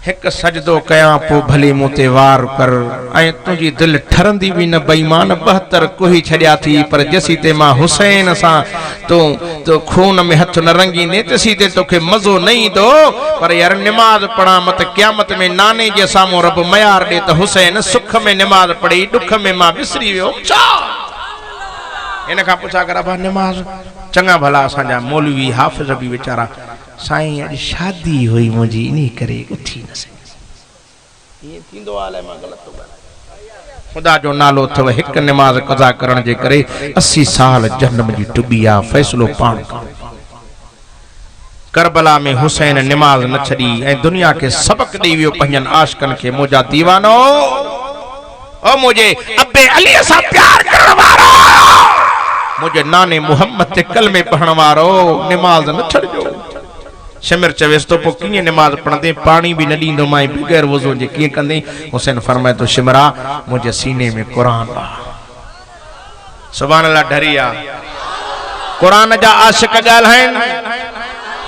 एक सजदो कया पो भले मुते वार कर ऐं तुझी दिल ठरंदी भी न बेईमान 72 कोही छड़िया थी पर जसी ते मां हुसैन सा तो खून में हथ न रंगी ने तसी ते तोखे मजो नहीं दो पर यार नमाज पढ़ा मत क़यामत में नाने जे सामो रब मयार दे त हुसैन सुख में नमाज पढ़ी दुख में मां बिसरी वियो छा इन का पूछा कर बा नमाज चंगा भला असा मौलवी हाफिज भी बेचारा साईं आज शादी हुई मुझी इन्हीं करे उठी न सके ये थींदो आले मां गलत तो खुदा जो नालो थव एक नमाज कज़ा करण जे करे 80 साल जहन्नम जी टुबिया फैसलो पाण करबला में हुसैन नमाज न छड़ी ए दुनिया के सबक दी वियो पंजन आशिकन के मोजा दीवानो ओ मुझे अब्बे अली सा प्यार करण वारो मुझे नाने मुहम्मद ते कलमे पढ़ण वारो नमाज न छड़जो शमिर चवेस तो पो किए नमाज पढ़ंदे पानी भी न ॾींदो मां बगैर वुज़ू जे कीअं कंदे हुसैन फरमाए तो शिमरा मुझे सीने में कुरान आ सुभान अल्लाह डरिया कुरान जा आशिक ॻाल्हाइनि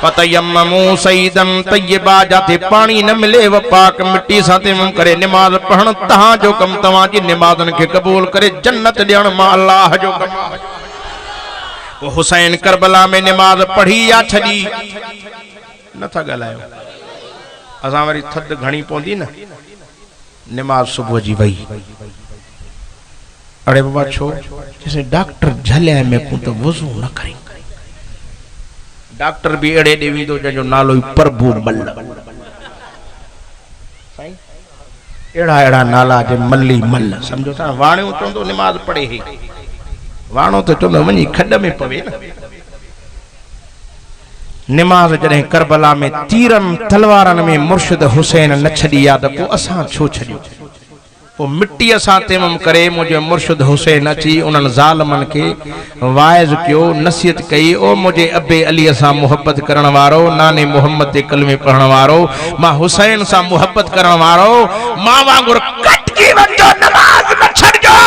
फतयम्ममू सईदन तय्यबा जाते पानी न मिले व पाक मिट्टी सां तयम्मुम करे नमाज पढ़ण तहां जो कम तवां जी नमाज़न के कबूल करे जन्नत ॾियण मां अल्लाह जो कम वो हुसैन करबला में नमाज पढ़ी या छड़ी नथा गलायो असा वरी थद घणी पौंदी न नमाज सुबह जी वई अरे बाबा छो जैसे डॉक्टर झले में को तो वुज़ू न करी डॉक्टर भी एड़े देवी दो जो नालो प्रभु मल्ल साईं एड़ा एड़ा नाला जे मल्ली मल्ल समझो ता वाणो चोंदो नमाज पढ़े ही वाणो तो चोंदो वनी खड में पवे न नमाज जॾहिं करबला में तीरन तलवारन में मुर्शिद हुसैन न छड़ी याद पो असा छो छड़ियो पो मिट्टी सां तयम्मुम करे मुझे मुर्शिद हुसैन अची उनन जालमन के वाइज कियो नसीहत कई ओ मुझे अब्बे अली सां मोहब्बत करण वारो नाने मुहम्मद ते कलमे पढ़ण वारो मां हुसैन सां मोहब्बत करण वारो मां वांगुर कटकी वंजो नमाज न छड़जो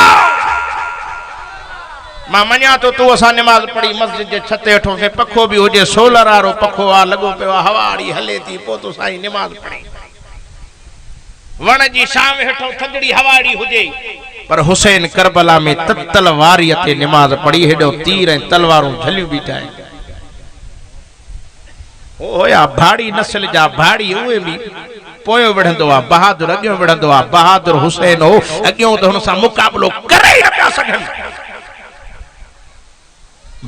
मां मञा तो तू असा नमाज पढ़ी मस्जिद के छते हेठों से पखो भी हुजे सोलर वारो पखो आ लगो पे हवाड़ी हले थी पो तो साईं नमाज पढ़ी वण जी शाम हेठों थदड़ी हवाड़ी हुजे पर हुसैन करबला में तलवारी ते नमाज पढ़ी हेडो तीर ए तलवारूं झलियूं बीठा होया भाड़ी नस्ल जा भाड़ी उहे भी पोयो विढ़ंदो आ बहादुर अगियो विढ़ंदो आ बहादुर हुसैन हो अगियो तो हुन सां मुकाबलो करे ही न पिया सघन।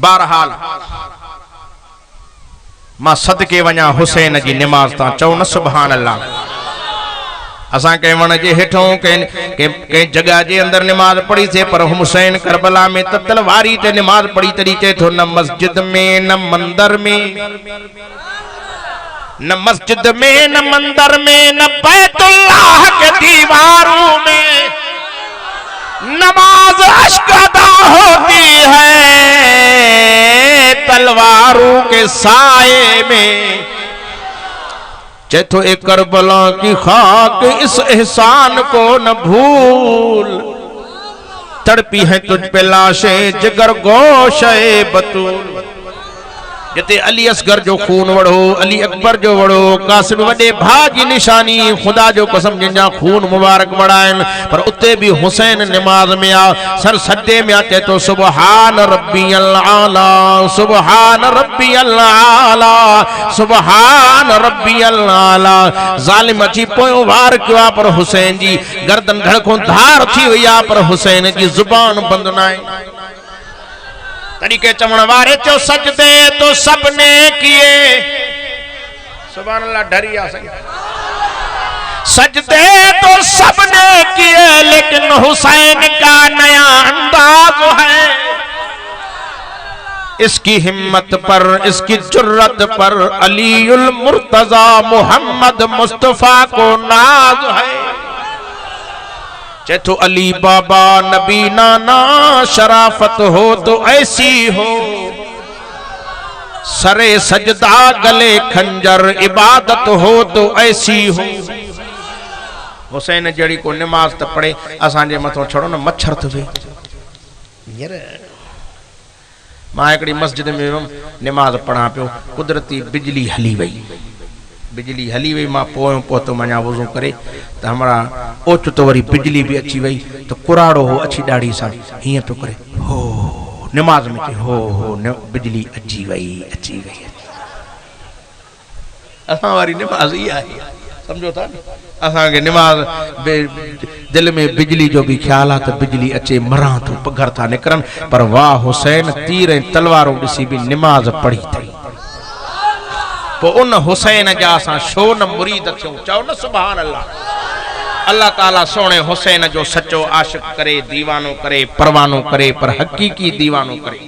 बहरहाल मां सदके वञा हुसैन जी नमाज ता चओ न सुभान अल्लाह। असा के वण जे हेठों के जगह जे अंदर नमाज पढ़ी से पर हुसैन करबला में तलवारी ते नमाज पढ़ी तरीके थो न मस्जिद में न मंदिर में न मस्जिद में न मंदिर में न बैतुल्लाह के दीवारों में नमाज अश्क अदा होती है तलवारों के साए में। चैथो एक करबला की खाक इस एहसान को न भूल तड़पी है तुझ पे लाशें जिगर गोशे बतूल। जिते अली असगर जो खून वड़ो अली अकबर जो वड़ो कासिम वडे भा की निशानी खुदा जो कसम जिनजा खून मुबारक वड़ाइन पर उते भी हुसैन नमाज में आ सर सदे में आते तो सुबहान रब्बियल आला सुबहान रब्बियल आला सुबहान रब्बियल आला। जालिम अची पोयो वार कियो आ पर हुसैन जी गर्दन धड़को धार थी हुई आ पर हुसैन जी जुबान बंद नाए। तरीके चमण वारे चो सजदे तो सबने किए सुभान अल्लाह डरी आ सके सजदे तो सबने किए लेकिन हुसैन का नया अंदाज है। इसकी हिम्मत पर इसकी जुर्रत पर अलीउल मुर्तजा मोहम्मद मुस्तफा को नाज है। चैथो अली बाबा नबी नाना शराफत हो तो ऐसी हो सरे सजदा गले खंजर इबादत हो तो ऐसी हो। हुसैन जड़ी को नमाज त पढ़े असांजे मथो छड़ो न मच्छर थो वे यार। मां हिकड़ी मस्जिद में नमाज पढ़ा पियो कुदरती बिजली हली वई मां पोयों पोतो मञा वुज़ू करे त हमरा ओच तो वरी बिजली भी अची वई तो कुराड़ो हो अची दाढ़ी सा हियां तो करे हो नमाज में हो बिजली अची वई असा वारी नमाज ही आहे समझो था असा के नमाज दिल में बिजली जो भी ख्याल आ तो बिजली अचे मरा तो पघर था निकरन पर वाह हुसैन तीर ऐं तलवारों ॾिसी भी नमाज पढ़ी थई। तो उन हुसैन जा असां शो न मुरीद थियूं चओ न सुभान अल्लाह। अल्लाह ताला सोने हुसैन जो सच्चो आशिक करे दीवानो करे परवानो करे पर हकीकी दीवानो करे।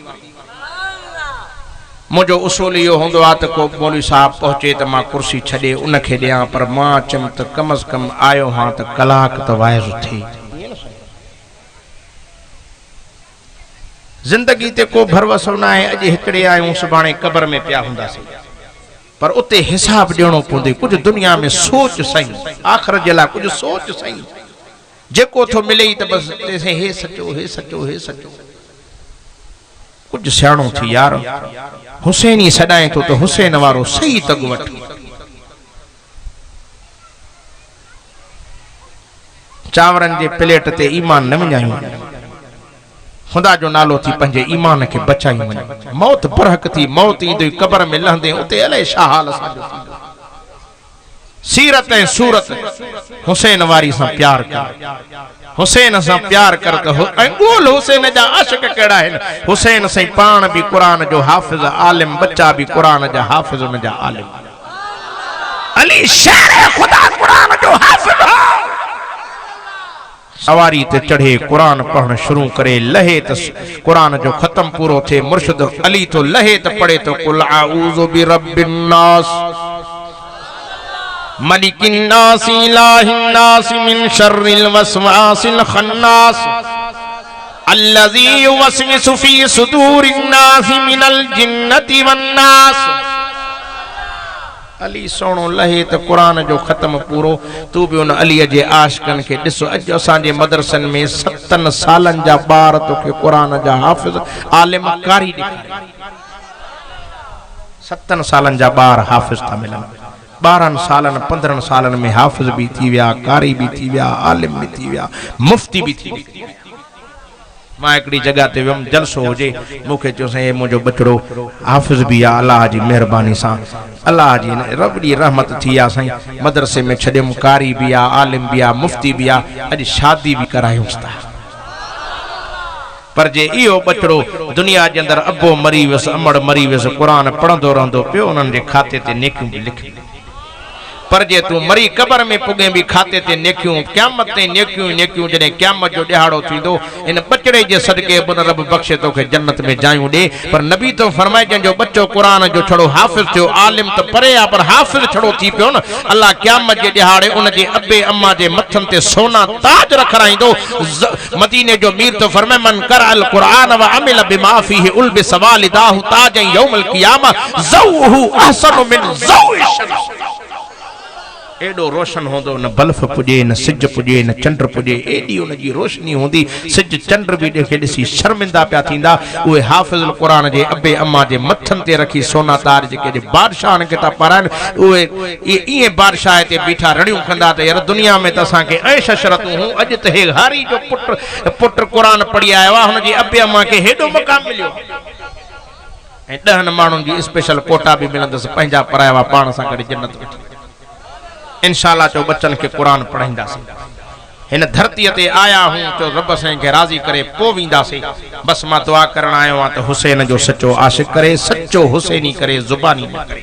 मुझो उसूल यो होंदो आ त को मौलवी साहब पहुंचे त मां कुर्सी छडे उन खे दियां पर मां चम त कम अज कम आयो हां त कलाक त वाइज थी। जिंदगी ते को भरवसो ना है अज हिकड़े आयूं सुभाणे कब्र में पिया हुंदासीं पर उते हिसाब देणो पवंदे कुछ दुनिया में सोच सही आखिर जे ला कुछ सोच सही जेको थो मिले त बस तेसे हे सचो कुछ सियाणो थी यार हुसैन ही सदाए तो हुसैन वारो सही तग वठ। चावरन जे प्लेट ते ईमान न वञायूं खुदा जो नालो थी पंजे ईमान के बचाई वने मौत बरहक थी मौत ईंदे कब्र में लहंदे उते अले शाहाल साजो सीरत ऐं सूरत हुसैन वारी सा प्यार कर हुसैन सा प्यार कर तो ऐं ॻोल हुसैन जा आशिक केड़ा है। हुसैन से पान भी कुरान जो हाफिज आलिम बच्चा भी कुरान जा हाफिज उन जा आलिम अली शेर खुदा कुरान जो हाफिज सवारी ते चढ़े कुरान पढ़न शुरू करे लहे त कुरान जो खत्म पूरो थे मुर्शिद अली तो लहे त पढ़े तो कुल आऊज़ु बिरब्बिन नास मलिकिन नास इलाहिन नास मिन शर्रिल वसवासिल खन्नास अल्लज़ी युवस्विसु फी सुदूरिन नास मिनल जिन्नति वन नास। अली सोनो लहे तो कुरान जो खत्म पूरो तू भी उन अली जे आशिकन के दिसो अज असांजे मदरसन में 7 सालन जा बार तो के कुरान जा हाफिज आलिम कारी दिखारे 7 सालन जा बार हाफिज था मिलन 12 सालन 15 सालन में हाफिज भी थी विया कारी भी थी विया आलिम भी थी विया मुफ्ती भी थी मां एकड़ी जगह ते वम जलसो होजे मुखे चो से मुजो बचड़ो हाफिज भी आ अल्लाह जी मेहरबानी सा अल्लाह जी रब दी रहमत थी आ सही मदरसे में छडम कारी भी आ आलिम भी आ मुफ्ती भी आ अज शादी भी करायूं ता पर जे इहो बचड़ो दुनिया जे अंदर अबो मरी वस अमड़ मरी वस कुरान पढ़ंदो रहंदो पियो उनन जे खाते ते नेकियूं भी लिखी पर जे तू मरी कबर में पुगे भी खाते ते नेकियूं क़यामत ते नेकियूं नेकियूं जने क़यामत जो दिहाड़ो थींदो इन बचड़े जे सदके बुन रब बख्शे तोखे जन्नत में जायूं दे पर नबी तो फरमाए जंजो बच्चो कुरान जो छड़ो हाफिज थियो आलिम तो परे आ पर हाफिज छड़ो थी पियो न अल्लाह क़यामत जे दिहाड़े उन जे अब्बे अम्मा जे मथन ते सोना ताज रखराइंदो मदीने जो मीर तो फरमाए मन कर अल कुरान व अमिल बिमा फीहि उल्ब सवालिदाहु ताज यौमल क़ियामा ज़ौहु अहसन मिन ज़ौइ शम्स एडो रोशन होंदो न बल्फ पुजे न सिज पुजे न चंद्र पुजे एडी उन जी रोशनी होंदी सिज चंद्र भी देखे दिसी शर्मिंदा पिया थींदा उहे हाफिजुल कुरान जे अबे अम्मा जे मथन ते रखी सोना तार जेके जे बादशाहन के ता पारान उहे इए बादशाह ते बीठा रड़ियूं कंदा त यार दुनिया में त असा के ऐश शरतूं हूं अज त हे हारी जो पुट कुरान पढ़ी आयो आ हुन जी अबे अम्मा के हेडो मकाम मिलियो ए 10 माण्हुनि जी स्पेशल कोटा भी मिलंदस पंहिंजा पराया पाण सां गॾु जन्नत में इंशाअल्लाह चो बच्चन के कुरान पढ़ाईंदासीं इन धरती ते आया हूं तो रब से के राजी करे पो विंदासीं बस मां दुआ करण आयो आ तो हुसैन जो सच्चो आशिक करे सच्चो हुसैनी करे जुबानी में करे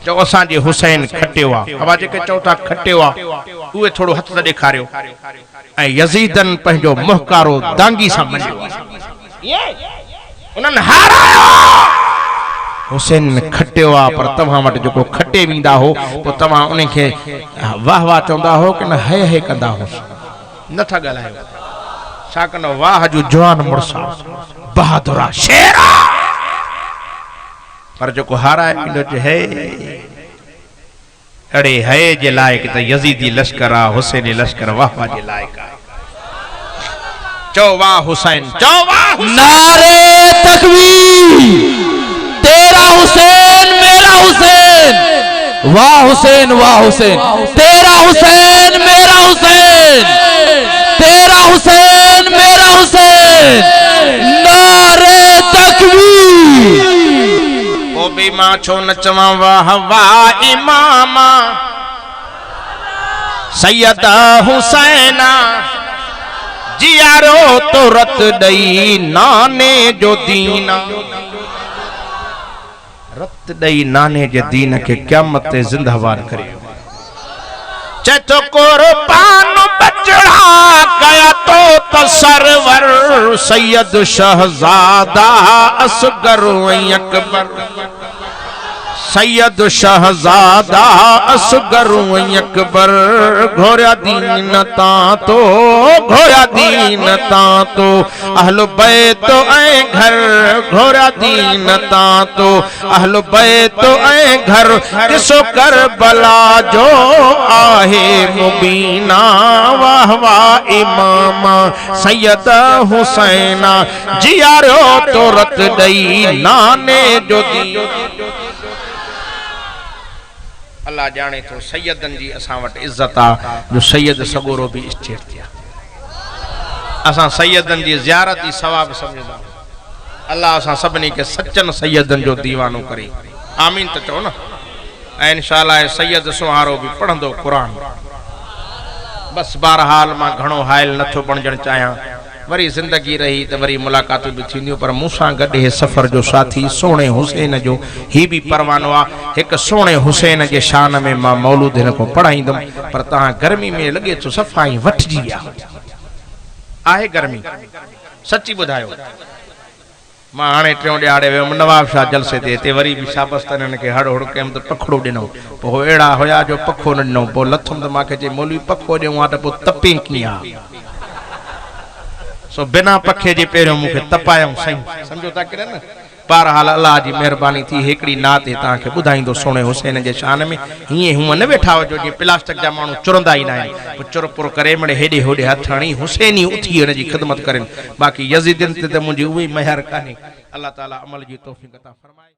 जो असा जे हुसैन खटियो आ हवा जे के चौथा खटियो आ उए थोड़ो हथ ॾेखारियो ऐं यजीदन पंहिंजो मुहकारो दांगी सां मञियो ये उनन हारायो हुसैन में खटियो आ पर तव्हां वटि जो खटे विंदा हो तो तव्हां उन के वाह वाह चवंदा हो कि न हे हे कंदा हो नथा ॻाल्हायो छा कंदो वाह जो जवान मुड़सा बहादुरा शेरा पर जो हाराए विंदो जे हे अड़े हे जे लायक त यजीदी लश्कर आ हुसैनी लश्कर वाह वाह जे लायक आ चो वाह हुसैन चो वाह नारे तकबीर तेरा हुसैन मेरा हुसैन वाह हुसैन वाह हुसैन तेरा हुसैन मेरा हुसैन तेरा हुसैन मेरा हुसैन नारे तकबीर ओ बे मां छो नचवा वाह वाह इमामा सैयद हुसैना जियारो तो रत दई नाने जो दीना रत दई नाने जे दीन के क़यामत ते जिंदाबाद करे चतो कुर्बान बचड़ा गया तो सरवर सैयद शहजादा असगर अकबर सैयद शहजादा असगर अकबर घोरा दीन तो अहल बैत ऐं घर घोरा दीन तो अहल बैत ऐं घर किसो करबला जो आहे मुबीना वाह वाह इमामा सैयद हुसैना जियारो तो रत दई नाने जो दी अल्लाह जाने तो सैयदन जी असा वट इज्जत आ जो सैयद सगोरो भी स्टेट थिया असा सैयदन जी ज़ियारत ही सवाब समझदा अल्लाह असा सबनी के सच्चन सैयदन जो दीवानो करे आमीन तो चो ना इंशाअल्लाह सैयद सुहारो भी पढ़ंदो कुरान बस बहरहाल मां घणो हायल नथो बणजण चाहियां वरी जिंदगी रही तो वरी मुलाकात भी थींदियूं पर मूसा गॾु हे सफ़र जो साथी सोने हुसैन जो ही भी परवानो आ एक सोने हुसैन के शान में मां मौलूद हिन को पढ़ाईंदुमि पर तहां गर्मी में लगे तो सफ़ाई वठजी विया आहे गर्मी सच्ची ॿुधायो मां हाणे टियों ॾियारे वियुमि नवाब शाह जलसे ते वरी भी शाबस तन के हड़ हुड़ कयमि त पखड़ो ॾिनो पोइ अहिड़ा हुया जो पखो न ॾिनो पोइ लथुमि त मूंखे चई मौलवी पखो ॾियूं आहे त पोइ तपे कीअं सो बिना पखे जे पहिरियों मूंखे तपायूं सही समझो था कि न बहरहाल अल्लाह जी मेहरबानी थी हिकड़ी नात तव्हांखे ॿुधाईंदो सोने हुसैन जे शान में हीअं हूअं न वेठा हुजो जीअं प्लास्टिक जा माण्हू चुरंदा ई न आहिनि पोइ चुर पुर करे मिड़े हेॾे होॾे हथ हणी हुसैन ई उथी हुन जी ख़िदमत करनि बाक़ी यज़ीदनि ते त मुंहिंजी उहा ई महिर कान्हे अल्लाह ताला अमल जी तौफ़ीक़ अता फरमाए।